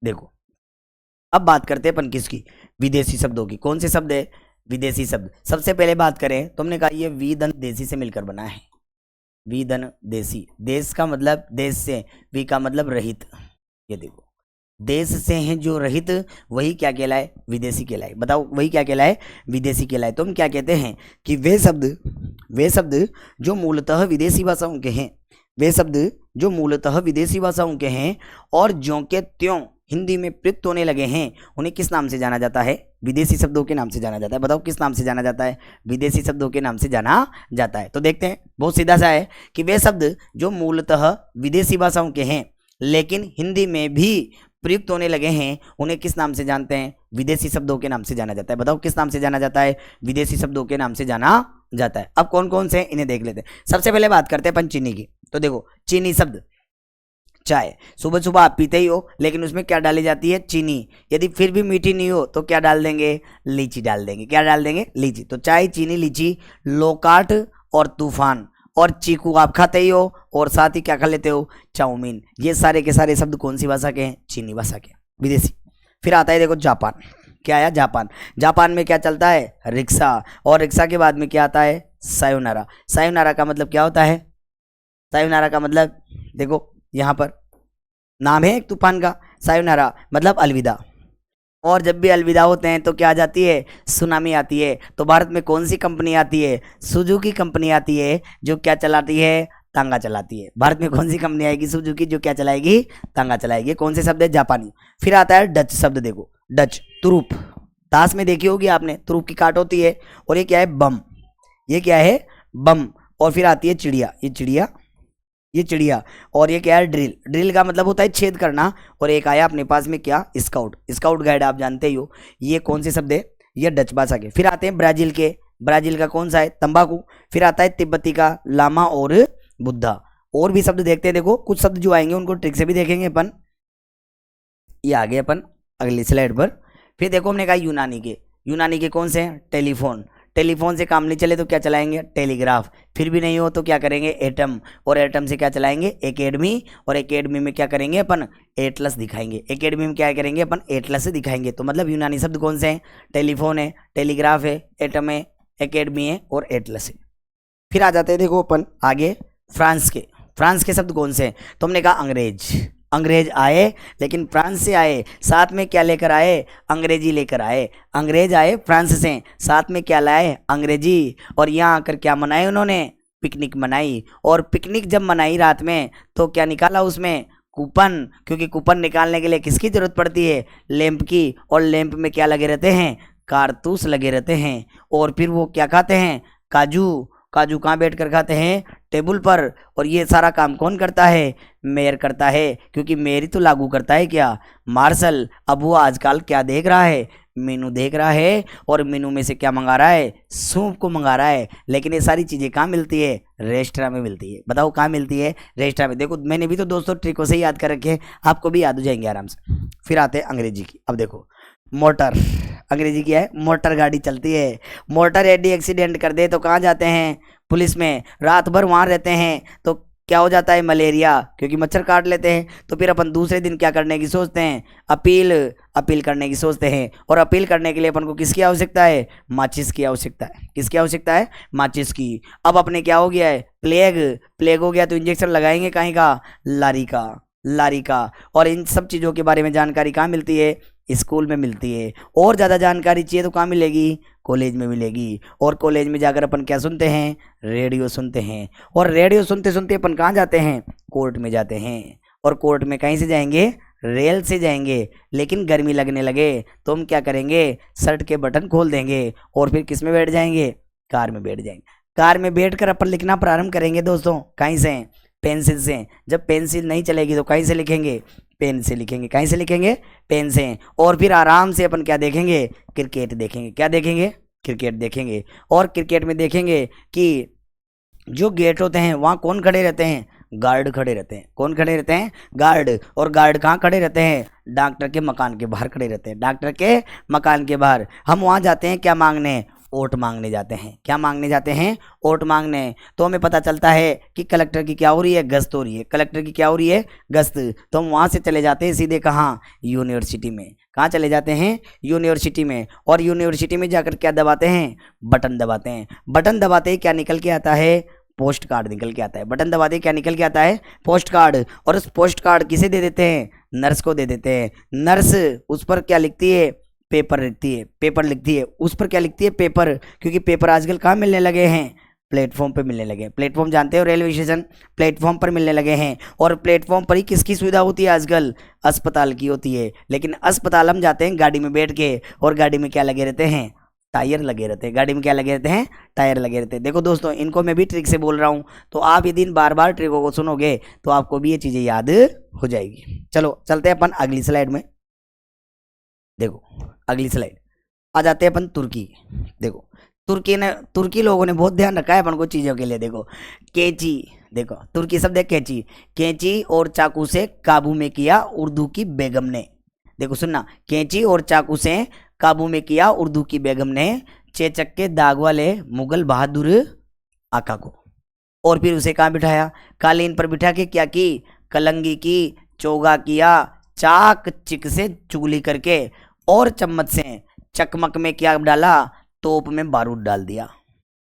देखो अब बात करते हैं अपन किसकी? विदेशी शब्दों की। कौन से शब्द है? विदेशी शब्द। सबसे पहले बात करें तो हमने कहा ये विधन देशी से मिलकर बना है। विधन देशी। देश का मतलब देश से, वी का मतलब रहित। ये देखो, देश से हैं जो रहित, वही क्या कहलाए? विदेशी कहलाए। बताओ वही क्या कहलाए? विदेशी कहलाए। तो हम क्या कहते हैं कि वे शब्द जो मूलतः विदेशी भाषाओं के हैं, वे शब्द जो मूलतः विदेशी भाषाओं के हैं और ज्यों के त्यों हिंदी में प्रयुक्त होने लगे हैं, उन्हें किस नाम से जाना जाता है? विदेशी शब्दों के नाम से जाना जाता है। बताओ किस नाम से जाना जाता है? विदेशी शब्दों के नाम से जाना जाता है। तो देखते हैं, बहुत सीधा सा है कि वे शब्द जो मूलतः विदेशी भाषाओं के हैं लेकिन हिंदी में भी प्रयुक्त होने लगे हैं, उन्हें किस नाम से जानते हैं? विदेशी शब्दों के नाम से जाना जाता है। बताओ किस नाम से जाना जाता है? विदेशी शब्दों के नाम से जाना जाता है। अब कौन कौन से इन्हें देख लेते हैं। सबसे पहले बात करते हैं अपन चीनी की। तो देखो, चीनी शब्द, चाय सुबह सुबह आप पीते ही हो, लेकिन उसमें क्या डाली जाती है? चीनी। यदि फिर भी मीठी नहीं हो तो क्या डाल देंगे? लीची डाल देंगे। क्या डाल देंगे? लीची। तो चाय, चीनी, लीची, लोकाट और तूफान और चीकू आप खाते ही हो, और साथ ही क्या खा लेते हो? चाउमीन। ये सारे के सारे शब्द कौन सी भाषा के हैं? चीनी भाषा के, विदेशी। फिर आता है देखो जापान। क्या आया? जापान। जापान में क्या चलता है? रिक्शा। और रिक्शा के बाद में क्या आता है? सायोनारा। सायोनारा का मतलब क्या होता है? सायोनारा का मतलब देखो, यहाँ पर नाम है एक तूफान का। सायोनारा मतलब अलविदा। और जब भी अलविदा होते हैं तो क्या आ जाती है? सुनामी आती है। तो भारत में कौन सी कंपनी आती है? सुजुकी कंपनी आती है, जो क्या चलाती है? तांगा चलाती है। भारत में कौन सी कंपनी आएगी? सुजुकी, जो क्या चलाएगी? तांगा चलाएगी। कौन से शब्द है? जापानी। फिर आता है डच शब्द। देखो, डच, तुरुप। ताश में देखी होगी आपने, तुरुप की काट होती है। और ये क्या है? बम। ये क्या है? बम। और फिर आती है चिड़िया। ये चिड़िया, ये चिड़िया। और ये क्या है? ड्रिल। ड्रिल का मतलब होता है छेद करना। और एक आया अपने पास में क्या? स्काउट। स्काउट गाइड आप जानते ही हो। ये कौन से शब्द है? ये डच भाषा के। फिर आते हैं ब्राजील के। ब्राजील का कौन सा है? तंबाकू। फिर आता है तिब्बती का लामा और बुद्धा। और भी शब्द देखते हैं। देखो कुछ शब्द जो आएंगे उनको ट्रिक से भी देखेंगे अपन। ये आगे अपन अगली स्लाइड पर। फिर देखो हमने कहा यूनानी के। यूनानी के कौन से हैं? टेलीफोन। टेलीफोन से काम नहीं चले तो क्या चलाएंगे? टेलीग्राफ। फिर भी नहीं हो तो क्या करेंगे? एटम। और एटम से क्या चलाएंगे? एकेडमी। और एकेडमी में क्या करेंगे अपन? एटलस दिखाएंगे। एकेडमी में क्या करेंगे अपन? एटलस से दिखाएंगे। तो मतलब यूनानी शब्द कौन से हैं? टेलीफोन है, टेलीग्राफ है, एटम है, एकेडमी है और एटलस है। फिर आ जाते हैं देखो अपन आगे फ्रांस के। फ्रांस के शब्द कौन से हैं? तो हमने कहा अंग्रेज। अंग्रेज आए, लेकिन फ्रांस से आए, साथ में क्या लेकर आए? अंग्रेजी लेकर आए। अंग्रेज आए फ्रांस से, साथ में क्या लाए? अंग्रेजी। और यहाँ आकर क्या मनाए उन्होंने? पिकनिक मनाई। और पिकनिक जब मनाई रात में तो क्या निकाला उसमें? कूपन। क्योंकि कूपन निकालने के लिए किसकी जरूरत पड़ती है? लैंप की। और लैंप में क्या लगे रहते हैं? कारतूस लगे रहते हैं। और फिर वो क्या खाते हैं? काजू। काजू कहाँ बैठ कर खाते हैं? टेबल पर। और ये सारा काम कौन करता है? मेयर करता है। क्योंकि मेयर ही तो लागू करता है क्या? मार्शल। अब वो आजकल क्या देख रहा है? मेनू देख रहा है और मेनू में से क्या मंगा रहा है, सूप को मंगा रहा है। लेकिन ये सारी चीज़ें कहाँ मिलती है, रेस्टोरेंट में मिलती है। बताओ कहाँ मिलती है, रेस्टोरेंट में। देखो मैंने भी तो दोस्तों ट्रिकों से ही याद कर रखे हैं, आपको भी याद हो जाएंगे आराम से। फिर आते हैं अंग्रेजी की। अब देखो मोटर, अंग्रेजी की है मोटर गाड़ी चलती है। मोटर यदि एक्सीडेंट कर दे तो कहाँ जाते हैं, पुलिस में। रात भर वहाँ रहते हैं तो क्या हो जाता है, मलेरिया, क्योंकि मच्छर काट लेते हैं। तो फिर अपन दूसरे दिन क्या करने की सोचते हैं, अपील, अपील करने की सोचते हैं। और अपील करने के लिए अपन को किसकी आवश्यकता है, माचिस की आवश्यकता है। किसकी आवश्यकता है, माचिस की। अब अपने क्या हो गया है, प्लेग, प्लेग हो गया तो इंजेक्शन लगाएंगे कहीं का, लारी का, लारी का। और इन सब चीज़ों के बारे में जानकारी कहाँ मिलती है, स्कूल में मिलती है। और ज़्यादा जानकारी चाहिए तो कहाँ मिलेगी, कॉलेज में मिलेगी। और कॉलेज में जाकर अपन क्या सुनते हैं, रेडियो सुनते हैं। और रेडियो सुनते सुनते अपन कहाँ जाते हैं, कोर्ट में जाते हैं। और कोर्ट में कहीं से जाएंगे, रेल से जाएंगे। लेकिन गर्मी लगने लगे तो हम क्या करेंगे, शर्ट के बटन खोल देंगे और फिर किस में बैठ जाएंगे, कार में बैठ जाएंगे। कार में बैठकर अपन लिखना प्रारंभ करेंगे दोस्तों, कहीं से, पेंसिल से। जब पेंसिल नहीं चलेगी तो कहीं से लिखेंगे, पेन से लिखेंगे। कहीं से लिखेंगे, पेन से। और फिर आराम से अपन क्या देखेंगे, क्रिकेट देखेंगे। क्या देखेंगे, क्रिकेट देखेंगे। और क्रिकेट में देखेंगे कि जो गेट होते हैं वहाँ कौन खड़े रहते हैं, गार्ड खड़े रहते हैं। कौन खड़े रहते हैं, गार्ड। और गार्ड कहाँ खड़े रहते हैं, डॉक्टर के मकान के बाहर खड़े रहते हैं। डॉक्टर के मकान के बाहर। हम वहाँ जाते हैं क्या मांगने, वोट मांगने जाते हैं। क्या मांगने जाते हैं, वोट मांगने। तो हमें पता चलता है कि कलेक्टर की क्या हो रही है, गश्त हो रही है। कलेक्टर की क्या हो रही है, गश्त। तो हम वहाँ से चले जाते हैं सीधे कहाँ, यूनिवर्सिटी में। कहाँ चले जाते हैं, यूनिवर्सिटी में। और यूनिवर्सिटी में जाकर क्या दबाते हैं, बटन दबाते हैं। बटन दबाते ही क्या निकल के आता है, पोस्ट कार्ड निकल के आता है। बटन दबाते ही क्या निकल के आता है, पोस्ट कार्ड। और उस पोस्ट कार्ड किसे दे देते हैं, नर्स को दे देते हैं। नर्स उस पर क्या लिखती है, पेपर लिखती है। पेपर लिखती है, उस पर क्या लिखती है, पेपर। क्योंकि पेपर आजकल कहाँ मिलने लगे हैं, प्लेटफॉर्म पे मिलने लगे। प्लेटफॉर्म जानते हो, रेलवे स्टेशन, प्लेटफॉर्म पर मिलने लगे हैं। और प्लेटफॉर्म पर ही किसकी सुविधा होती है आजकल, अस्पताल की होती है। लेकिन अस्पताल हम जाते हैं गाड़ी में बैठ के, और गाड़ी में क्या लगे रहते हैं, टायर लगे रहते हैं। गाड़ी में क्या लगे रहते हैं, टायर लगे रहते हैं। देखो दोस्तों, इनको मैं भी ट्रिक से बोल रहा हूँ, तो आप यदि इन बार बार ट्रिकों को सुनोगे तो आपको भी ये चीज़ें याद हो जाएगी। चलो चलते हैं अपन अगली स्लाइड में। देखो अगली स्लाइड आ जाते हैं अपन तुर्की। देखो तुर्की लोगों ने बहुत ध्यान रखा है अपन को चीज़ों के लिए। देखो कैंची, देखो तुर्की शब्द है कैंची। कैंची और चाकू से काबू में किया उर्दू की बेगम ने। देखो सुनना, कैंची और चाकू से काबू में किया उर्दू की बेगम ने चेचक के दाग वाले मुगल बहादुर आका को। और फिर उसे कहाँ बिठाया, कालीन पर बिठा के क्या की, कलंगी की, चोगा किया, चाक चिक से चुगली करके, और चम्मच से चकमक में क्या डाला, तोप में बारूद डाल दिया।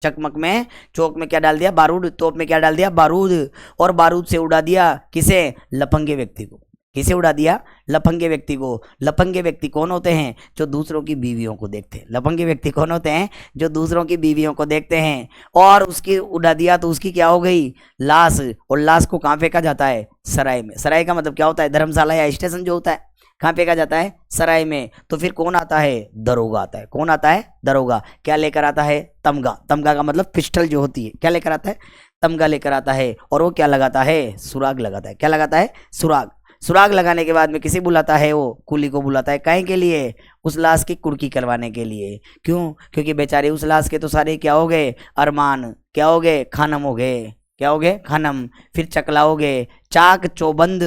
चकमक में, चौक में क्या डाल दिया, बारूद। तोप में क्या डाल दिया, बारूद। और बारूद से उड़ा दिया किसे, लफंगे व्यक्ति को। किसे उड़ा दिया, लफंगे व्यक्ति को। लफंगे व्यक्ति कौन होते हैं, जो दूसरों की बीवियों को देखते हैं। लफंगे व्यक्ति कौन होते हैं, जो दूसरों की बीवियों को देखते हैं। और उसकी उड़ा दिया तो उसकी क्या हो गई, लाश। और लाश को कहाँ फेंका जाता है, सराय में। सराय का मतलब क्या होता है, धर्मशाला या स्टेशन जो होता है, कहाँ फेंका जाता है, सराय में। तो फिर कौन आता है, दरोगा आता है। कौन आता है, दरोगा। क्या लेकर आता है, तमगा। तमगा का मतलब पिस्टल जो होती है। क्या लेकर आता है, तमगा लेकर आता है। और वो क्या लगाता है, सुराग लगाता है। क्या लगाता है, सुराग। सुराग लगाने के बाद में किसे बुलाता है, वो कुली को बुलाता है। काहे के लिए, उस लाश की कुर्की करवाने के लिए। क्यों, क्योंकि बेचारे उस लाश के तो सारे क्या हो गए, अरमान। क्या हो गए, खानम हो गए। क्या हो गए, खानम। फिर चकला हो गए, चाक चौबंद।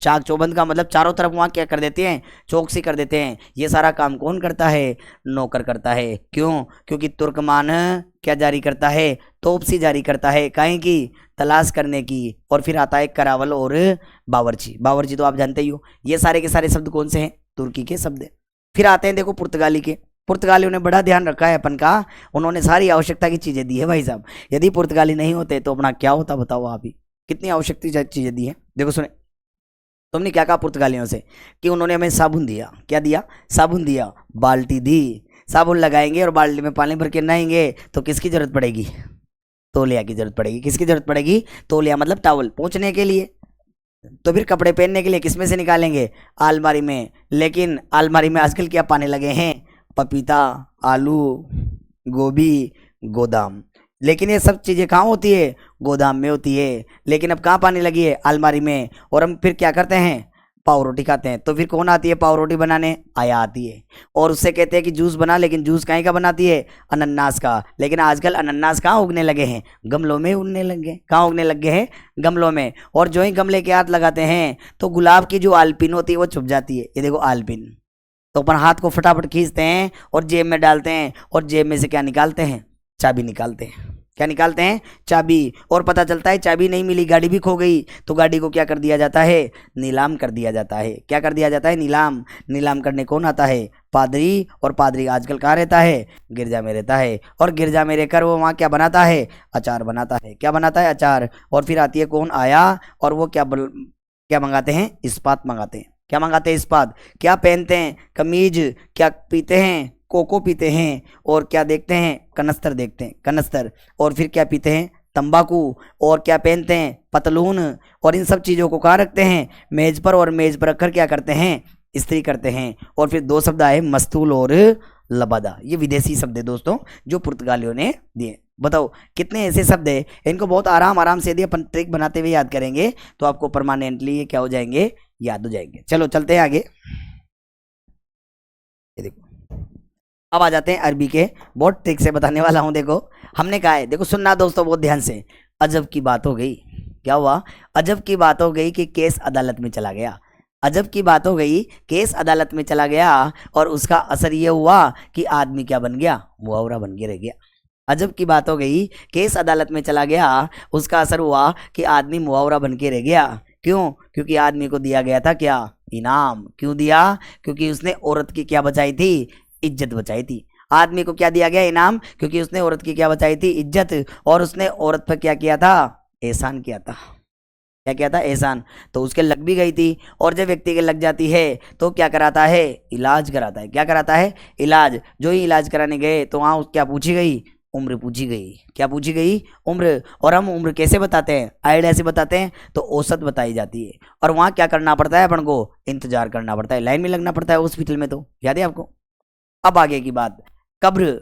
चाक चौबंद का मतलब चारों तरफ वहाँ क्या कर देते हैं, चौकसी कर देते हैं। ये सारा काम कौन करता है, नौकर करता है। क्यों, क्योंकि तुर्कमान क्या जारी करता है, तोपसी जारी करता है। काहे की, तलाश करने की। और फिर आता है करावल और बावर्ची। बावर्ची तो आप जानते ही हो। ये सारे के सारे शब्द कौन से हैं, तुर्की के शब्द हैं। फिर आते हैं देखो पुर्तगाली के। पुर्तगालियों ने बड़ा ध्यान रखा है अपन का, उन्होंने सारी आवश्यकता की चीज़ें दी है भाई साहब। यदि पुर्तगाली नहीं होते तो अपना क्या होता, बताओ आप ही। कितनी आवश्यक चीज़ें दी हैं। देखो सुने, तुमने क्या कहा पुर्तगालियों से, कि उन्होंने हमें साबुन दिया। क्या दिया, साबुन दिया, बाल्टी दी। साबुन लगाएंगे और बाल्टी में पानी भर के नहाएंगे तो किसकी जरूरत पड़ेगी, तौलिया की जरूरत पड़ेगी। किसकी जरूरत पड़ेगी, तौलिया मतलब टॉवल पोंछने के लिए। तो फिर कपड़े पहनने के लिए किस में से निकालेंगे, अलमारी में। लेकिन अलमारी में आजकल क्या पाने लगे हैं, पपीता, आलू, गोभी, गोदाम। लेकिन ये सब चीज़ें कहाँ होती है, गोदाम में होती है। लेकिन अब कहाँ पानी लगी है, अलमारी में। और हम फिर क्या करते हैं, पाव रोटी खाते हैं। तो फिर कौन आती है पाव रोटी बनाने? आया आती है। और उससे कहते हैं कि जूस बना, लेकिन जूस कहीं का बनाती है? अनन्नास का। लेकिन आजकल अनन्नास कहाँ उगने लगे हैं? गमलों में उगने लगे। कहाँ उगने लगे हैं? गमलों में। और जो ही गमले के हाथ लगाते हैं तो गुलाब की जो आलपिन होती है वो छुप जाती है। ये देखो आलपिन। तो अपन हाथ को फटाफट खींचते हैं और जेब में डालते हैं, और जेब में से क्या निकालते हैं? चाबी निकालते हैं। क्या निकालते हैं? चाबी। और पता चलता है चाबी नहीं मिली, गाड़ी भी खो गई, तो गाड़ी को क्या कर दिया जाता है? नीलाम कर दिया जाता है। क्या कर दिया जाता है? नीलाम। नीलाम करने कौन आता है? पादरी। और पादरी आजकल कहाँ रहता है? गिरजा में रहता है। और गिरजा में रहकर वो वहाँ क्या बनाता है? अचार बनाता है। क्या बनाता है? अचार। और फिर आती है कौन? आया। और वो क्या मंगाते हैं? इस्पात मंगाते हैं। क्या मंगाते हैं? इस्पात। क्या पहनते हैं? कमीज। क्या पीते हैं? कोको पीते हैं। और क्या देखते हैं? कनस्तर देखते हैं, कनस्तर। और फिर क्या पीते हैं? तंबाकू। और क्या पहनते हैं? पतलून। और इन सब चीज़ों को कहाँ रखते हैं? मेज पर। और मेज पर रखकर क्या करते हैं? इस्त्री करते हैं। और फिर दो शब्द आए, मस्तूल और लबादा। ये विदेशी शब्द है दोस्तों जो पुर्तगालियों ने दिए। बताओ कितने ऐसे शब्द है, इनको बहुत आराम आराम से यदि अपन ट्रिक बनाते हुए याद करेंगे तो आपको परमानेंटली ये क्या हो जाएंगे? याद हो जाएंगे। चलो चलते हैं आगे। ये देखो, अब आ जाते हैं अरबी के। बहुत ट्रिक से बताने वाला हूं। देखो हमने कहा है, देखो सुनना दोस्तों बहुत ध्यान से। अजब की बात हो गई। क्या हुआ? अजब की बात हो गई कि केस अदालत में चला गया। अजब की बात हो गई, केस अदालत में चला गया, और उसका असर ये हुआ कि आदमी क्या बन गया? मुहावरा बन के रह गया। अजब की बात हो गई, केस अदालत में चला गया, उसका असर हुआ कि आदमी मुहावरा बन के रह गया। क्यों? क्योंकि आदमी को दिया गया था क्या? इनाम। क्यों दिया? क्योंकि उसने औरत की क्या बचाई थी? इज्जत बचाई थी। आदमी को क्या दिया गया? इनाम। क्योंकि उसने औरत की क्या बचाई थी? इज्जत। और उसने औरत पर क्या किया था? एहसान किया था। क्या किया था? एहसान। तो उसके लग भी गई थी। और जब व्यक्ति के लग जाती है तो क्या कराता है? इलाज कराता है। क्या कराता है? इलाज। जो ही इलाज कराने गए तो वहां क्या पूछी गई? उम्र पूछी गई। क्या पूछी गई? उम्र। और हम उम्र कैसे बताते हैं? आइडिया से बताते हैं। तो औसत बताई जाती है। और वहां क्या करना पड़ता है? अपन को इंतजार करना पड़ता है, लाइन में लगना पड़ता है हॉस्पिटल में। तो याद है आपको? अब आगे की बात, कब्र।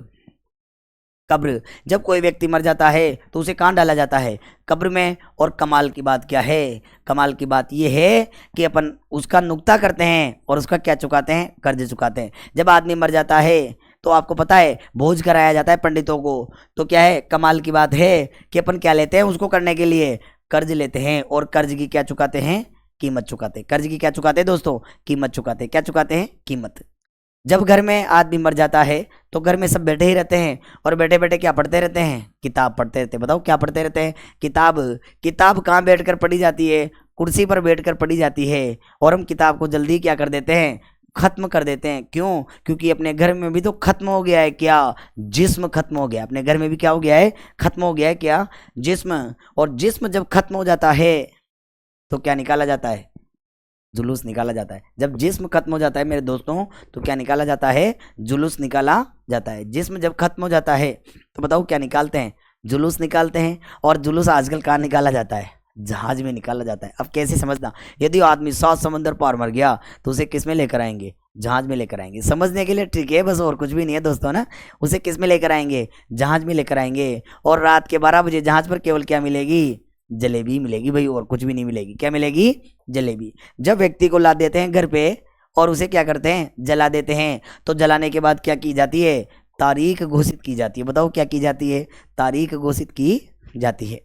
कब्र। जब कोई व्यक्ति मर जाता है तो उसे कहाँ डाला जाता है? कब्र में। और कमाल की बात क्या है? कमाल की बात यह है कि अपन उसका नुक्ता करते हैं और उसका क्या चुकाते हैं? कर्ज चुकाते हैं। जब आदमी मर जाता है तो आपको पता है भोज कराया जाता है पंडितों को। तो क्या है? कमाल की बात है कि अपन क्या लेते हैं उसको करने के लिए? कर्ज लेते हैं। और कर्ज की क्या चुकाते हैं? कीमत चुकाते हैं। कर्ज की क्या चुकाते हैं दोस्तों? कीमत चुकाते हैं। क्या चुकाते हैं? कीमत। जब घर में आदमी मर जाता है तो घर में सब बैठे ही रहते हैं, और बैठे बैठे क्या पढ़ते रहते हैं? किताब पढ़ते रहते हैं। बताओ क्या पढ़ते रहते हैं? किताब। किताब कहाँ बैठकर पढ़ी जाती है? कुर्सी पर बैठकर पढ़ी जाती है। और हम किताब को जल्दी क्या कर देते हैं? खत्म कर देते हैं। क्यों? क्योंकि अपने घर में भी तो खत्म हो गया है क्या? जिस्म खत्म हो गया। अपने घर में भी क्या हो गया है? खत्म हो गया है क्या? जिस्म। और जिस्म जब खत्म हो जाता है तो क्या निकाला जाता है? जुलूस निकाला जाता है। जब जिस्म खत्म हो जाता है मेरे दोस्तों तो क्या निकाला जाता है? जुलूस निकाला जाता है। जिस्म जब खत्म हो जाता है तो बताओ क्या निकालते हैं? जुलूस निकालते हैं। और जुलूस आजकल कहाँ निकाला जाता है? जहाज में निकाला जाता है। अब कैसे समझना, यदि आदमी 7 समंदर पार मर गया तो उसे किस में लेकर आएंगे? जहाज में लेकर आएंगे। समझने के लिए ठीक है बस, और कुछ भी नहीं है दोस्तों ना। उसे किस में लेकर आएंगे? जहाज में लेकर आएंगे। और रात के 12 बजे जहाज पर केवल क्या मिलेगी? जलेबी मिलेगी भाई, और कुछ भी नहीं मिलेगी। क्या मिलेगी? जलेबी। जब व्यक्ति को ला देते हैं घर पे और उसे क्या करते हैं? जला देते हैं। तो जलाने के बाद क्या की जाती है? तारीख घोषित की जाती है। बताओ क्या की जाती है? तारीख घोषित की जाती है।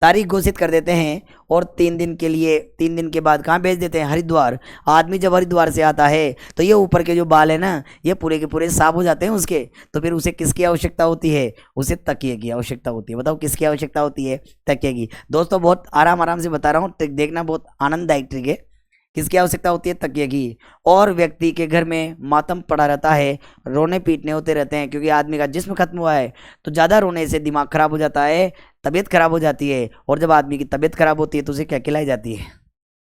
तारीख घोषित कर देते हैं। और 3 दिन के लिए, 3 दिन के बाद कहाँ भेज देते हैं? हरिद्वार। आदमी जब हरिद्वार से आता है तो ये ऊपर के जो बाल है ना, ये पूरे के पूरे साफ हो जाते हैं उसके। तो फिर उसे किसकी आवश्यकता होती है? उसे तकिए की आवश्यकता होती है। बताओ किसकी आवश्यकता होती है? तकिए की। दोस्तों बहुत आराम आराम से बता रहा हूँ, ट्रिक देखना, बहुत आनंददायक ट्रिक है। किसकी आवश्यकता होती है? तकिए की। और व्यक्ति के घर में मातम पड़ा रहता है, रोने पीटने होते रहते हैं, क्योंकि आदमी का जिस्म खत्म हुआ है। तो ज़्यादा रोने से दिमाग खराब हो जाता है, तबीयत खराब हो जाती है। और जब आदमी की तबीयत खराब होती है तो उसे क्या खिलाई जाती है?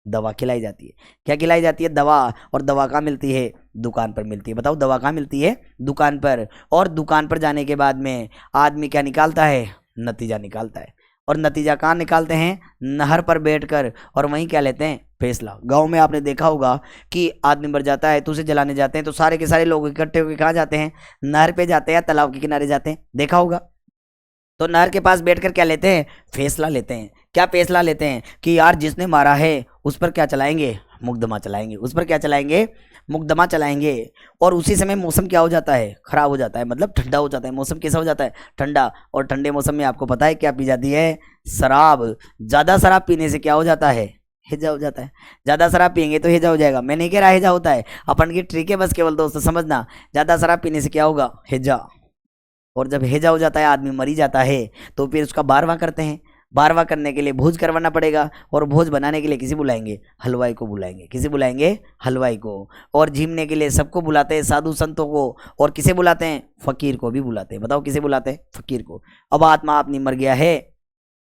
दवा खिलाई जाती है। क्या खिलाई जाती है? दवा। और दवा कहाँ मिलती है? दुकान पर मिलती है। बताओ दवा कहाँ मिलती है? दुकान पर। और दुकान पर जाने के बाद में आदमी क्या निकालता है? नतीजा निकालता है। और नतीजा कहाँ निकालते हैं? नहर पर बैठकर। और वहीं क्या लेते हैं? फैसला। गांव में आपने देखा होगा कि आदमी मर जाता है तो उसे जलाने जाते हैं तो सारे के सारे लोग इकट्ठे होकर कहाँ जाते हैं? नहर पे जाते हैं या तालाब के किनारे जाते हैं, देखा होगा। तो नहर के पास बैठकर क्या लेते हैं? फैसला लेते हैं। क्या फैसला लेते हैं? कि यार जिसने मारा है उस पर क्या चलाएंगे? मुकदमा चलाएंगे, उस पर क्या चलाएंगे, मुकदमा चलाएंगे। और उसी समय मौसम क्या हो जाता है, खराब हो जाता है, मतलब ठंडा हो जाता है, मौसम कैसा हो जाता है, ठंडा। और ठंडे मौसम में आपको पता है क्या पी जाती है, शराब। ज़्यादा शराब पीने से क्या हो जाता है, हेजा हो जाता है। ज़्यादा शराब पियेंगे तो हेजा हो जाएगा, मैं नहीं कह रहा हेजा होता है, अपन की ट्रिक है बस केवल दोस्तों समझना। ज़्यादा शराब पीने से क्या होगा, हेजा। और जब हेजा हो जाता है, आदमी मरी जाता है, तो फिर उसका बारवा करते हैं। बारवा करने के लिए भोज करवाना पड़ेगा, और भोज बनाने के लिए किसी बुलाएंगे, हलवाई को बुलाएंगे। किसी बुलाएंगे, हलवाई को। और झीमने के लिए सबको बुलाते हैं, साधु संतों को। और किसे बुलाते हैं, फकीर को भी बुलाते हैं। बताओ किसे बुलाते हैं, फकीर को। अब आत्मा अपनी मर गया है,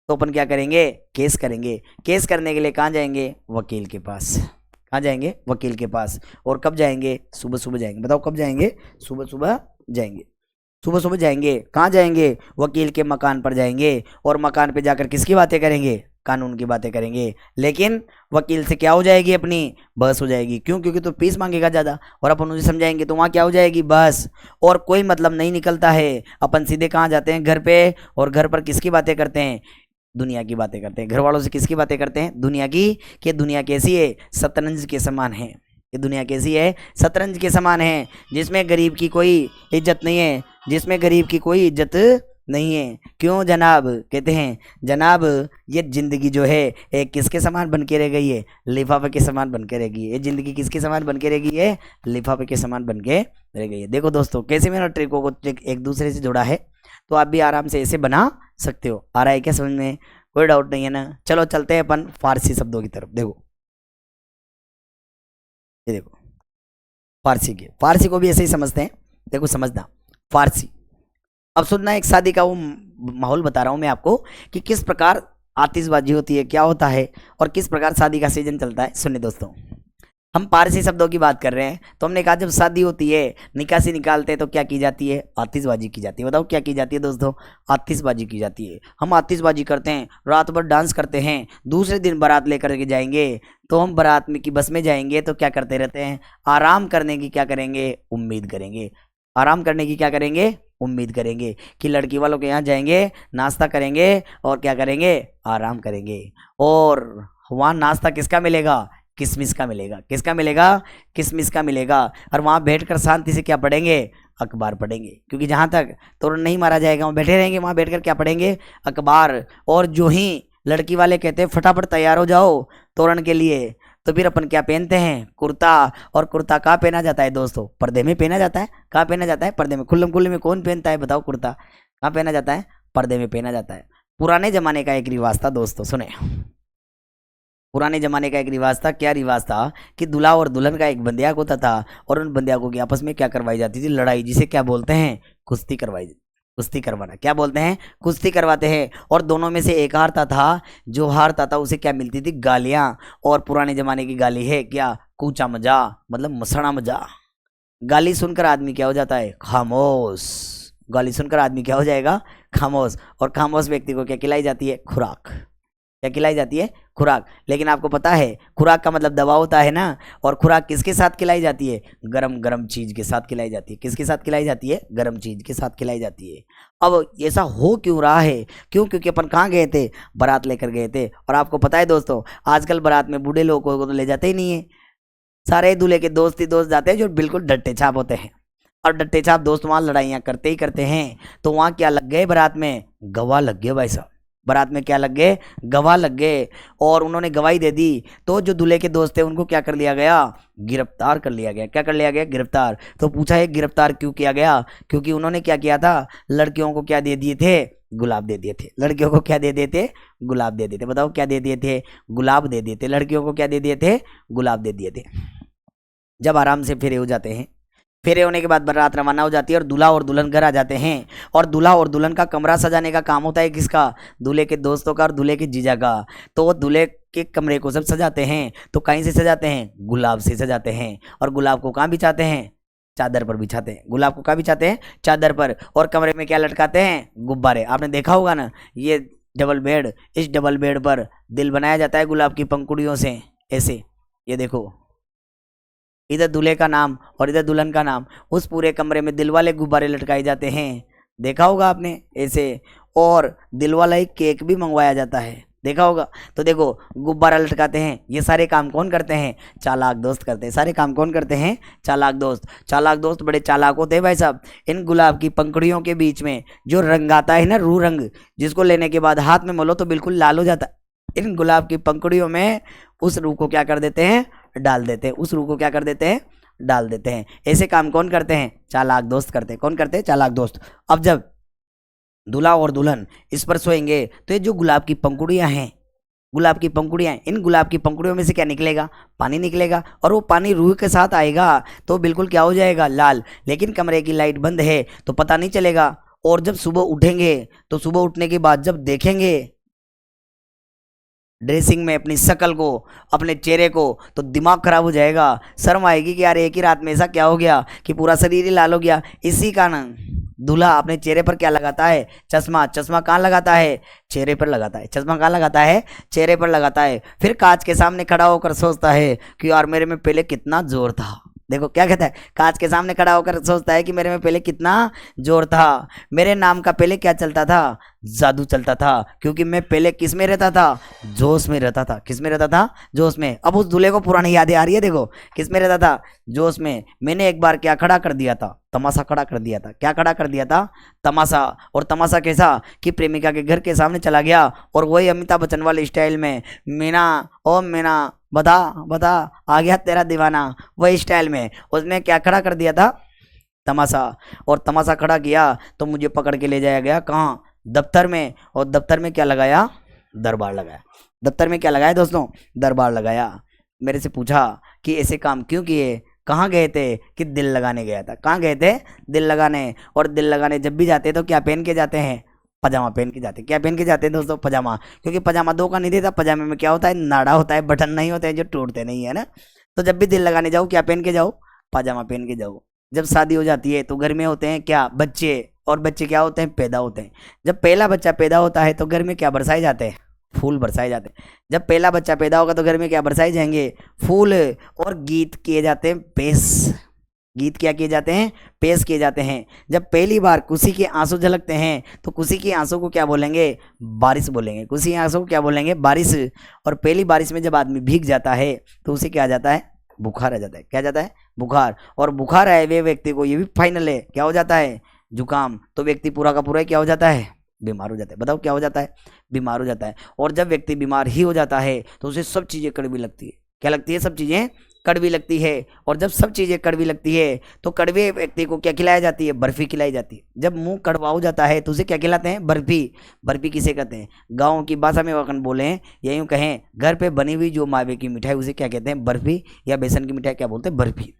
तो अपन क्या करेंगे, केस करेंगे। केस करने के लिए कहाँ जाएंगे, वकील के पास। कहाँ जाएंगे, वकील के पास। और कब जाएंगे, सुबह सुबह जाएंगे। बताओ कब जाएंगे, सुबह सुबह जाएंगे। सुबह सुबह जाएंगे, कहाँ जाएंगे, वकील के मकान पर जाएंगे। और मकान पे जाकर किसकी बातें करेंगे, कानून की बातें करेंगे। लेकिन वकील से क्या हो जाएगी, अपनी बहस हो जाएगी। क्यों, क्योंकि तो फीस मांगेगा ज़्यादा, और अपन उसे समझाएंगे तो वहाँ क्या हो जाएगी, बस। और कोई मतलब नहीं निकलता है। अपन सीधे कहाँ जाते हैं, घर पे। और घर पर किसकी बातें करते हैं, दुनिया की बातें करते हैं। घर वालों से किसकी बातें करते हैं, दुनिया की। कि दुनिया कैसी है, शतरंज के समान है। ये दुनिया कैसी है, शतरंज के समान है, जिसमें गरीब की कोई इज्जत नहीं है, जिसमें गरीब की कोई इज्जत नहीं है। क्यों जनाब, कहते हैं जनाब ये जिंदगी जो है एक किसके समान बन के रह गई है, लिफाफे के समान बन के रह गई है। ये जिंदगी किसके समान बन के रह गई है, लिफाफे के समान बन के रह गई है। देखो दोस्तों कैसे मैंने ट्रिकों को एक दूसरे से जोड़ा है, तो आप भी आराम से ऐसे बना सकते हो। आ रहा है क्या समझ में, कोई डाउट नहीं है ना। चलो चलते हैं अपन फारसी शब्दों की तरफ। देखो ये देखो, फारसी को भी ऐसे ही समझते हैं। देखो समझना, फारसी। अब सुनना, एक शादी का वो माहौल बता रहा हूं मैं आपको कि किस प्रकार आतिशबाजी होती है, क्या होता है, और किस प्रकार शादी का सीजन चलता है। सुनिए दोस्तों, हम पारसी शब्दों की बात कर रहे हैं, तो हमने कहा जब शादी होती है, निकासी निकालते हैं, तो क्या की जाती है, आतिशबाजी की जाती है। बताओ क्या की जाती है दोस्तों, आतिशबाजी की जाती है। हम आतिशबाजी करते हैं, रात भर डांस करते हैं। दूसरे दिन बारात लेकर के जाएंगे, तो हम बारात में की बस में जाएंगे, तो क्या करते रहते हैं, आराम करने की क्या करेंगे, उम्मीद करेंगे। आराम करने की क्या करेंगे, उम्मीद करेंगे कि लड़की वालों के यहाँ जाएंगे, नाश्ता करेंगे, और क्या करेंगे, आराम करेंगे। और वहाँ नाश्ता किसका मिलेगा, किशमिश का मिलेगा। किसका मिलेगा, किशमिश का मिलेगा। और वहाँ बैठकर शांति से क्या पढ़ेंगे, अखबार पढ़ेंगे। क्योंकि जहाँ तक तोरण नहीं मारा जाएगा, वहाँ बैठे रहेंगे, वहाँ बैठकर क्या पढ़ेंगे, अखबार। और जो ही लड़की वाले कहते हैं फटाफट तैयार हो जाओ तोरण के लिए, तो फिर अपन क्या पहनते हैं, कुर्ता। और कुर्ता कहाँ पहना जाता है दोस्तों, पर्दे में पहना जाता है। कहाँ पहना जाता है, पर्दे में। खुल्लम खुल्ले में कौन पहनता है, बताओ। कुर्ता कहाँ पहना जाता है, पर्दे में पहना जाता है। पुराने जमाने का एक रिवाज था दोस्तों, सुने। पुराने जमाने का एक रिवाज था। क्या रिवाज था कि दूल्हा और दुल्हन का एक बंदियाक होता था, और उन बंदियाकों की आपस में क्या करवाई जाती थी, लड़ाई, जिसे क्या बोलते हैं, कुश्ती करवाई। कुश्ती करवाना क्या बोलते हैं, कुश्ती करवाते हैं। और दोनों में से एक हारता था, जो हारता था उसे क्या मिलती थी, गालियां। और पुराने जमाने की गाली है क्या, कूचा मजा, मतलब मसड़ा मजा। गाली सुनकर आदमी क्या हो जाता है, खामोश। गाली सुनकर आदमी क्या हो जाएगा, खामोश। और खामोश व्यक्ति को क्या खिलाई जाती है, खुराक। क्या खिलाई जाती है, खुराक। लेकिन आपको पता है खुराक का मतलब दवा होता है ना। और खुराक किसके साथ खिलाई जाती है, गरम गरम चीज के साथ खिलाई जाती है। किसके साथ खिलाई जाती है, गरम चीज के साथ खिलाई जाती है। अब ऐसा हो क्यों रहा है, क्यों, क्योंकि अपन कहाँ गए थे, बारात लेकर गए थे। और आपको पता है दोस्तों, आजकल बारात में बूढ़े लोगों को तो ले जाते ही नहीं है। सारे दूल्हे के दोस्त ही दोस्त जाते हैं, जो बिल्कुल डट्टे छाप होते हैं। और डट्टे छाप दोस्त वहाँ लड़ाइयाँ करते ही करते हैं। तो वहाँ क्या लग गए, बारात में गवाह लग गए भाई साहब। बारात में क्या लग गए, गवाह लग गए। और उन्होंने गवाही दे दी, तो जो दूल्हे के दोस्त थे उनको क्या कर लिया गया, गिरफ्तार कर लिया गया। क्या कर लिया गया, गिरफ्तार। तो पूछा है गिरफ्तार क्यों किया गया, क्योंकि उन्होंने क्या किया था, लड़कियों को क्या दे दिए थे, गुलाब दे दिए थे। लड़कियों को क्या दे दिए थे, गुलाब दे दिए थे। बताओ क्या दे दिए थे, गुलाब दे दिए थे। लड़कियों को क्या दे दिए थे, गुलाब दे दिए थे। जब आराम से फेरे हो जाते हैं, फेरे होने के बाद बारात रवाना हो जाती है, और दूल्हा और दुल्हन घर आ जाते हैं। और दूल्हा और दुल्हन का कमरा सजाने का काम होता है किसका, दूल्हे के दोस्तों का और दूल्हे के जीजा का। तो वो दूल्हे के कमरे को सब सजाते हैं, तो कहीं से सजाते हैं, गुलाब से सजाते हैं। और गुलाब को कहाँ बिछाते हैं, चादर पर बिछाते हैं। गुलाब को कहाँ बिछाते हैं, चादर पर। और कमरे में क्या लटकाते हैं, गुब्बारे। आपने देखा होगा ना, ये डबल बेड, इस डबल बेड पर दिल बनाया जाता है गुलाब की पंखुड़ियों से, ऐसे। ये देखो, इधर दूल्हे का नाम और इधर दुल्हन का नाम। उस पूरे कमरे में दिल वाले गुब्बारे लटकाए जाते हैं, देखा होगा आपने ऐसे। और दिल वाला एक केक भी मंगवाया जाता है। देखा होगा। तो देखो गुब्बारा लटकाते हैं, ये सारे काम कौन करते हैं? चालाक दोस्त करते हैं। सारे काम कौन करते हैं? चालाक दोस्त। चालाक दोस्त बड़े चालाक होते हैं भाई साहब। इन गुलाब की पंखुड़ियों के बीच में जो रंग आता है ना, रू रंग, जिसको लेने के बाद हाथ में मलो तो बिल्कुल लाल हो जाता है, इन गुलाब की पंखुड़ियों में उस रू को क्या कर देते हैं? डाल देते हैं। उस रू को क्या कर देते हैं? डाल देते हैं। ऐसे काम कौन करते हैं? चालाक दोस्त करते हैं। कौन करते हैं? चालाक दोस्त। अब जब दूल्हा और दुल्हन इस पर सोएंगे तो ये जो गुलाब की पंखुड़ियां हैं, गुलाब की पंखुड़ियां, इन गुलाब की पंखुड़ियों में से क्या निकलेगा? पानी निकलेगा, और वो पानी रूह के साथ आएगा तो बिल्कुल क्या हो जाएगा? लाल। लेकिन कमरे की लाइट बंद है तो पता नहीं चलेगा। और जब सुबह उठेंगे तो सुबह उठने के बाद जब देखेंगे ड्रेसिंग में अपनी शक्ल को, अपने चेहरे को, तो दिमाग खराब हो जाएगा। शर्म आएगी कि यार एक ही रात में ऐसा क्या हो गया कि पूरा शरीर ही लाल हो गया। इसी कारण दूल्हा अपने चेहरे पर क्या लगाता है? चश्मा। चश्मा कहाँ लगाता है? चेहरे पर लगाता है। चश्मा कहाँ लगाता है? चेहरे पर लगाता है। फिर कांच के सामने खड़ा होकर सोचता है कि यार मेरे में पहले कितना जोर था। देखो क्या कहता है, कांच के सामने खड़ा होकर सोचता है कि मेरे में पहले कितना जोर था, मेरे नाम का पहले क्या चलता था? जादू चलता था, क्योंकि मैं पहले किस में रहता था? जोश में रहता था। किस में रहता था? जोश में। अब उस दूल्हे को पुरानी यादें आ रही है। देखो किस में रहता था? जोश में। मैंने एक बार क्या खड़ा कर दिया था? तमाशा खड़ा कर दिया था। क्या खड़ा कर दिया था? तमाशा। और तमाशा कैसा कि प्रेमिका के घर के सामने चला गया और वही अमिताभ बच्चन वाले स्टाइल में, मीना ओ मीना बता बता आ गया तेरा दीवाना, वही स्टाइल में उसने क्या खड़ा कर दिया था? तमाशा। और तमाशा खड़ा किया तो मुझे पकड़ के ले जाया गया कहाँ? दफ्तर में। और दफ्तर में क्या लगाया? दरबार लगाया। दफ्तर में क्या लगाया दोस्तों? दरबार लगाया। मेरे से पूछा कि ऐसे काम क्यों किए? कहाँ गए थे? कि दिल लगाने गया था। कहाँ गए थे? दिल लगाने। और दिल लगाने जब भी जाते तो क्या पहन के जाते हैं? पजामा पहन के जाते हैं। क्या पहन के जाते हैं दोस्तों? पजामा। क्योंकि पजामा दो का नहीं देता, पजामे में क्या होता है? नाड़ा होता है, बटन नहीं होते हैं जो टूटते नहीं है ना। तो जब भी दिल लगाने जाओ क्या पहन के जाओ? पजामा पहन के जाओ। जब शादी हो जाती है तो घर में होते हैं क्या? बच्चे। और बच्चे क्या होते हैं? पैदा होते हैं। जब पहला बच्चा पैदा होता है तो घर में क्या बरसाए जाते हैं? फूल बरसाए जाते हैं। जब पहला बच्चा पैदा होगा तो घर में क्या बरसाए जाएंगे? फूल। और गीत किए जाते हैं पेश। गीत क्या किए जाते हैं? पेश किए जाते हैं। जब पहली बार खुशी के आंसू झलकते हैं तो खुशी के आंसू को क्या बोलेंगे? बारिश बोलेंगे। खुशी के आंसू को क्या बोलेंगे? बारिश। और पहली बारिश में जब आदमी भीग जाता है तो उसे क्या आ जाता है? बुखार आ जाता है। क्या जाता है? बुखार। और बुखार आए हुए व्यक्ति को, ये भी फाइनल है, क्या हो जाता है? जुकाम। तो व्यक्ति पूरा का पूरा क्या हो जाता है? बीमार हो जाता है। बताओ क्या हो जाता है? बीमार हो जाता है। और जब व्यक्ति बीमार ही हो जाता है तो उसे सब चीज़ें कड़वी लगती है। क्या लगती है? सब चीज़ें कड़वी लगती है। और जब सब चीज़ें कड़वी लगती है तो कड़वे व्यक्ति को क्या खिलाई जाती है? बर्फी खिलाई जाती है। जब मुंह कड़वा हो जाता है तो उसे क्या खिलाते हैं? बर्फी। बर्फी किसे कहते हैं? गाँव की भाषा में वकन बोले या यूँ कहें घर पे बनी हुई जो मावे की मिठाई उसे क्या कहते हैं? बर्फी। या बेसन की मिठाई क्या बोलते हैं? बर्फी।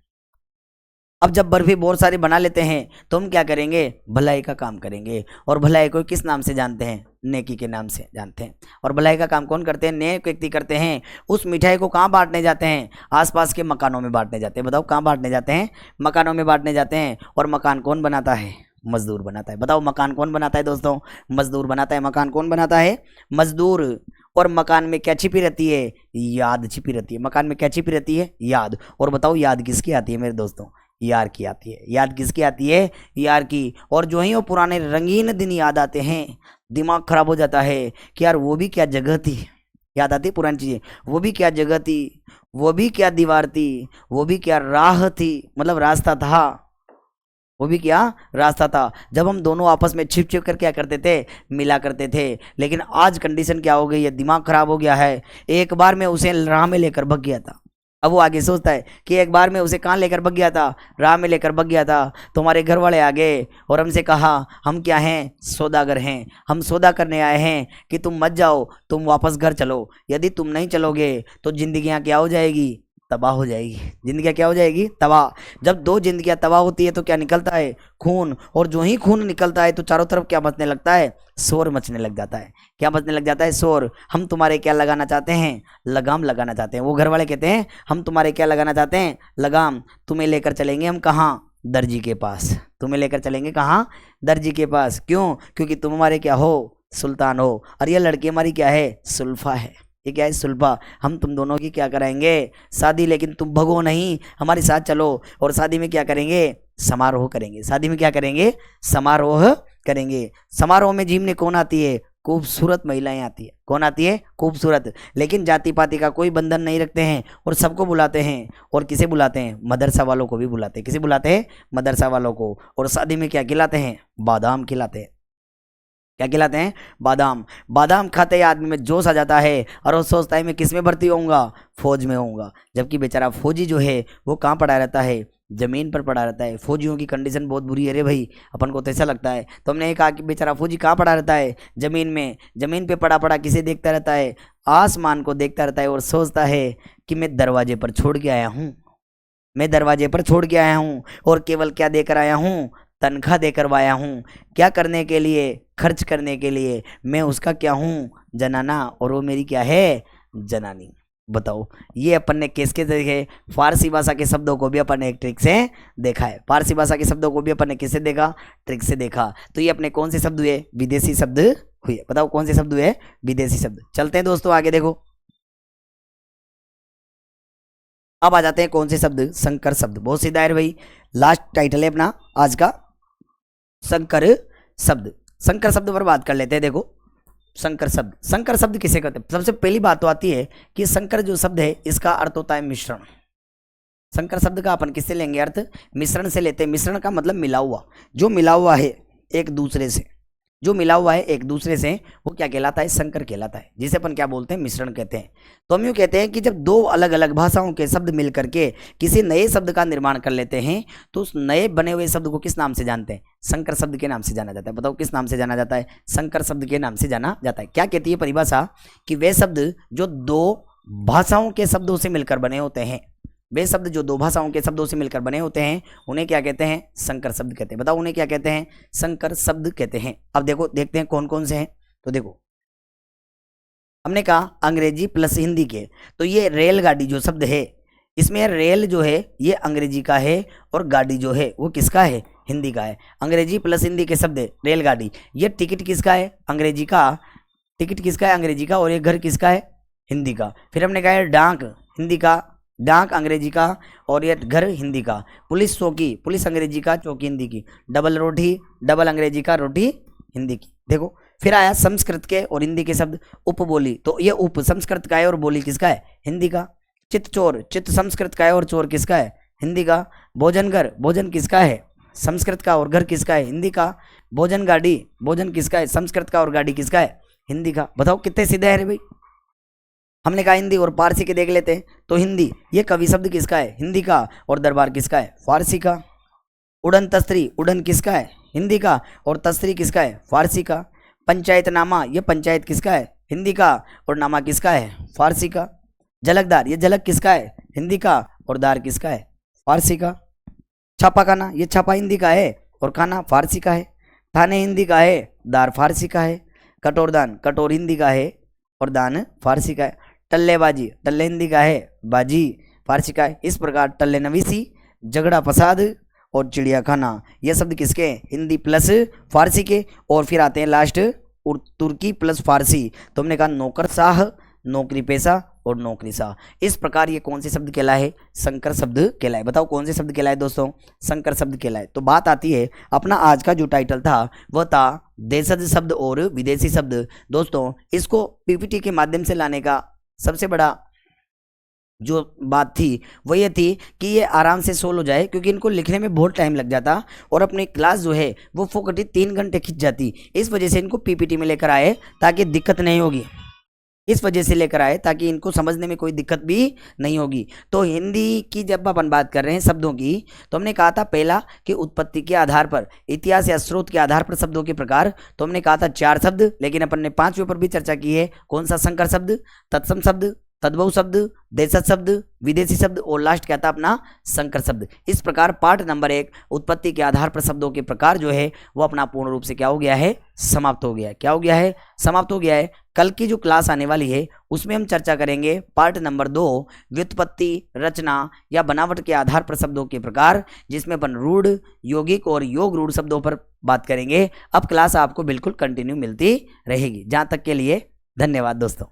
अब जब बर्फी बहुत सारी बना लेते हैं तो हम क्या करेंगे? भलाई का काम करेंगे। और भलाई को किस नाम से जानते हैं? नेकी के नाम से जानते हैं। और भलाई का काम कौन करते हैं? नेक व्यक्ति करते हैं। उस मिठाई को कहाँ बांटने जाते हैं? आसपास के मकानों में बांटने जाते हैं। बताओ कहाँ बांटने जाते हैं? मकानों में बांटने जाते हैं। और मकान कौन बनाता है? मजदूर बनाता है। बताओ मकान कौन बनाता है दोस्तों? मजदूर बनाता है। मकान कौन बनाता है? मजदूर। और मकान में क्या छिपी रहती है? याद छिपी रहती है। मकान में क्या छिपी रहती है? याद। और बताओ याद किसकी आती है मेरे दोस्तों? यार की आती है। याद किसकी आती है? यार की। और जो ही वो पुराने रंगीन दिन याद आते हैं दिमाग खराब हो जाता है कि यार वो भी क्या जगह थी। याद आती है पुरानी चीजें। वो भी क्या जगह थी, वो भी क्या दीवार थी, वो भी क्या राह थी, मतलब रास्ता था, वो भी क्या रास्ता था। जब हम दोनों आपस में छिप छिप कर क्या करते थे? मिला करते थे। लेकिन आज कंडीशन क्या हो गई है? दिमाग खराब हो गया है। एक बार मैं उसे राह में लेकर भग गया था। अब वो आगे सोचता है कि एक बार मैं उसे कहाँ लेकर भग गया था? राह में लेकर भग गया था। तुम्हारे घर वाले आ गए और हमसे कहा हम क्या हैं? सौदागर हैं। हम सौदा करने आए हैं कि तुम मत जाओ, तुम वापस घर चलो। यदि तुम नहीं चलोगे तो जिंदगियाँ क्या हो जाएगी? तबाह हो जाएगी। जिंदगियाँ क्या हो जाएगी? तबाह। जब दो जिंदगियाँ तबाह होती है तो क्या निकलता है? खून। और जो ही खून निकलता है तो चारों तरफ क्या मचने लगता है? शोर मचने लग जाता है। क्या मचने लग जाता है? शोर। हम तुम्हारे क्या लगाना चाहते हैं? लगाम लगाना चाहते हैं। वो घर वाले कहते हैं हम तुम्हारे क्या लगाना चाहते हैं? लगाम। तुम्हें लेकर चलेंगे हम कहाँ? दर्जी के पास। तुम्हें लेकर चलेंगे कहाँ? दर्जी के पास। क्यों? क्योंकि तुम हमारे क्या हो? सुल्तान हो। और ये लड़की हमारी क्या है? सुल्फा है। ये क्या है? सुल्फा। हम तुम दोनों की क्या कराएंगे? शादी। लेकिन तुम भगो नहीं, हमारे साथ चलो। और शादी में क्या करेंगे? समारोह करेंगे। शादी में क्या करेंगे? समारोह करेंगे। समारोह में झीमने कौन आती है? खूबसूरत महिलाएं आती है। कौन आती है? खूबसूरत। लेकिन जाति पाति का कोई बंधन नहीं रखते हैं और सबको बुलाते हैं। और किसे बुलाते हैं? मदरसा वालों को भी बुलाते हैं। किसे बुलाते हैं? मदरसा वालों को। और शादी में क्या खिलाते हैं? बादाम खिलाते हैं। क्या खिलाते हैं? बादाम। बादाम खाते ही आदमी में जोश आ जाता है और वो सोचता है मैं किस में भर्ती होऊंगा? फौज में होऊंगा। जबकि बेचारा फौजी जो है वो कहाँ पड़ा रहता है? जमीन पर पड़ा रहता है। फौजियों की कंडीशन बहुत बुरी है रे भाई, अपन को तो ऐसा लगता है। तो हमने कहा कि बेचारा फौजी कहाँ पड़ा रहता है? जमीन में। जमीन पे पड़ा पड़ा किसे देखता रहता है? आसमान को देखता रहता है और सोचता है कि मैं दरवाजे पर छोड़ के आया हूँ, मैं दरवाजे पर छोड़ के आया हूँ और केवल क्या देकर आया हूँ? तनख्वाह देकर आया हूँ। क्या करने के लिए? खर्च करने के लिए। मैं उसका क्या हूँ? जनाना, और वो मेरी क्या है? जनानी। बताओ, ये अपन ने किसके देखे? फारसी भाषा के शब्दों को भी अपन ने एक ट्रिक से देखा है। फारसी भाषा के शब्दों को भी अपन ने किससे देखा? ट्रिक से देखा। तो ये अपने कौन से शब्द हुए? विदेशी शब्द हुए। बताओ कौन से शब्द हुए? विदेशी शब्द। चलते हैं दोस्तों आगे, देखो अब आ जाते हैं कौन से शब्द? संकर शब्द। बहुत सीधा है भाई, लास्ट टाइटल है अपना आज का, संकर शब्द। संकर शब्द पर बात कर लेते हैं। देखो संकर शब्द, संकर शब्द किसे कहते हैं? सबसे पहली बात तो आती है कि संकर जो शब्द है इसका अर्थ होता है मिश्रण। संकर शब्द का अपन किससे लेंगे अर्थ? मिश्रण से लेते हैं। मिश्रण का मतलब मिला हुआ, जो मिला हुआ है एक दूसरे से, जो मिला हुआ है एक दूसरे से वो क्या कहलाता है? संकर कहलाता है, जिसे अपन क्या बोलते हैं? मिश्रण कहते हैं। तो हम यूँ कहते हैं कि जब दो अलग अलग भाषाओं के शब्द मिल करके किसी नए शब्द का निर्माण कर लेते हैं तो उस नए बने हुए शब्द को किस नाम से जानते हैं? संकर शब्द के नाम से जाना जाता है। बताओ किस नाम से जाना जाता है? संकर शब्द के नाम से जाना जाता है। क्या कहती है परिभाषा? कि वे शब्द जो दो भाषाओं के शब्दों से मिलकर बने होते हैं, वे शब्द जो दो भाषाओं के शब्दों से मिलकर बने होते हैं उन्हें क्या कहते हैं? संकर शब्द कहते हैं। बताओ उन्हें क्या कहते हैं? संकर शब्द कहते हैं। अब देखो, देखते हैं कौन कौन से हैं। तो देखो हमने कहा अंग्रेजी प्लस हिंदी के, तो ये रेलगाड़ी जो शब्द है इसमें रेल जो है ये अंग्रेजी का है और गाड़ी जो है वो किसका है? हिंदी का है। अंग्रेजी प्लस हिंदी के शब्द रेलगाड़ी। ये टिकट किसका है? अंग्रेजी का। टिकट किसका है? अंग्रेजी का। और ये घर किसका है? हिंदी का। फिर हमने कहा है डाक, हिंदी का। डाक अंग्रेजी का और ये घर हिंदी का। पुलिस चौकी, पुलिस अंग्रेजी का, चौकी हिंदी की। डबल रोटी, डबल अंग्रेजी का, रोटी हिंदी की। देखो फिर आया संस्कृत के और हिंदी के शब्द उपबोली, तो ये उप संस्कृत का है और बोली किसका है? हिंदी का। चित चोर, चित संस्कृत का है और चोर किसका है? हिंदी का। भोजन घर, भोजन किसका है? संस्कृत का। और घर किसका है? हिंदी का। भोजन गाड़ी, भोजन किसका है? संस्कृत का। और गाड़ी किसका है? हिंदी का। बताओ कितने सीधे है रे भाई। हमने कहा हिंदी और फारसी के देख लेते हैं। तो हिंदी ये कवि शब्द किसका है? हिंदी का। और दरबार किसका है? फारसी का। उड़न तस्त्री, उड़न किसका है? हिंदी का। और तस्त्री किसका है? फारसी का। पंचायतनामा, ये पंचायत किसका है? हिंदी का। और नामा किसका है? फारसी का। झलकदार, ये झलक किसका है? हिंदी का। और दार किसका है? फारसी का। छापा खाना, ये छापा हिंदी का है और खाना फारसी का है। थाने हिंदी का है, दार फारसी का है। कटोरदान, कटोर हिंदी का है और दान फारसी का है। टल्लेबाजी, टल्ले हिंदी का है, बाजी फारसी का है। इस प्रकार टल्ले नवीसी, झगड़ा फसाद और चिड़िया खाना ये शब्द किसके? हिंदी प्लस फारसी के। और फिर आते हैं लास्ट तुर्की प्लस फारसी। तो हमने कहा नौकरशाह, नौकरी पेशा और नौकरीशाह। इस प्रकार ये कौन से शब्द कहलाए? संकर शब्द कहलाए। बताओ कौन से शब्द कहलाए दोस्तों? संकर शब्द कहलाए। तो बात आती है अपना आज का जो टाइटल था वह था देशज शब्द और विदेशी शब्द। दोस्तों इसको पीपीटी के माध्यम से लाने का सबसे बड़ा जो बात थी वो ये थी कि ये आराम से सोल्व हो जाए, क्योंकि इनको लिखने में बहुत टाइम लग जाता और अपनी क्लास जो है वो फोकटी 3 घंटे खिंच जाती। इस वजह से इनको पीपीटी में लेकर आए ताकि दिक्कत नहीं होगी। इस वजह से लेकर आए ताकि इनको समझने में कोई दिक्कत भी नहीं होगी। तो हिंदी की जब अपन बात कर रहे हैं शब्दों की, तो हमने कहा था पहला कि उत्पत्ति के आधार पर, इतिहास या स्रोत के आधार पर शब्दों के प्रकार। तो हमने कहा था 4 शब्द, लेकिन अपन ने 5वें पर भी चर्चा की है। कौन सा? संकर शब्द, तत्सम शब्द, तद्भव शब्द, देशज शब्द, विदेशी शब्द और लास्ट क्या था अपना? संकर शब्द। इस प्रकार पार्ट नंबर 1 उत्पत्ति के आधार पर शब्दों के प्रकार जो है वो अपना पूर्ण रूप से क्या हो गया है? समाप्त हो गया है। क्या हो गया है? समाप्त हो गया है। कल की जो क्लास आने वाली है उसमें हम चर्चा करेंगे पार्ट नंबर 2 व्युत्पत्ति, रचना या बनावट के आधार पर शब्दों के प्रकार, जिसमें अपन रूढ़, यौगिक और योग रूढ़ शब्दों पर बात करेंगे। अब क्लास आपको बिल्कुल कंटिन्यू मिलती रहेगी। जहाँ तक के लिए धन्यवाद दोस्तों।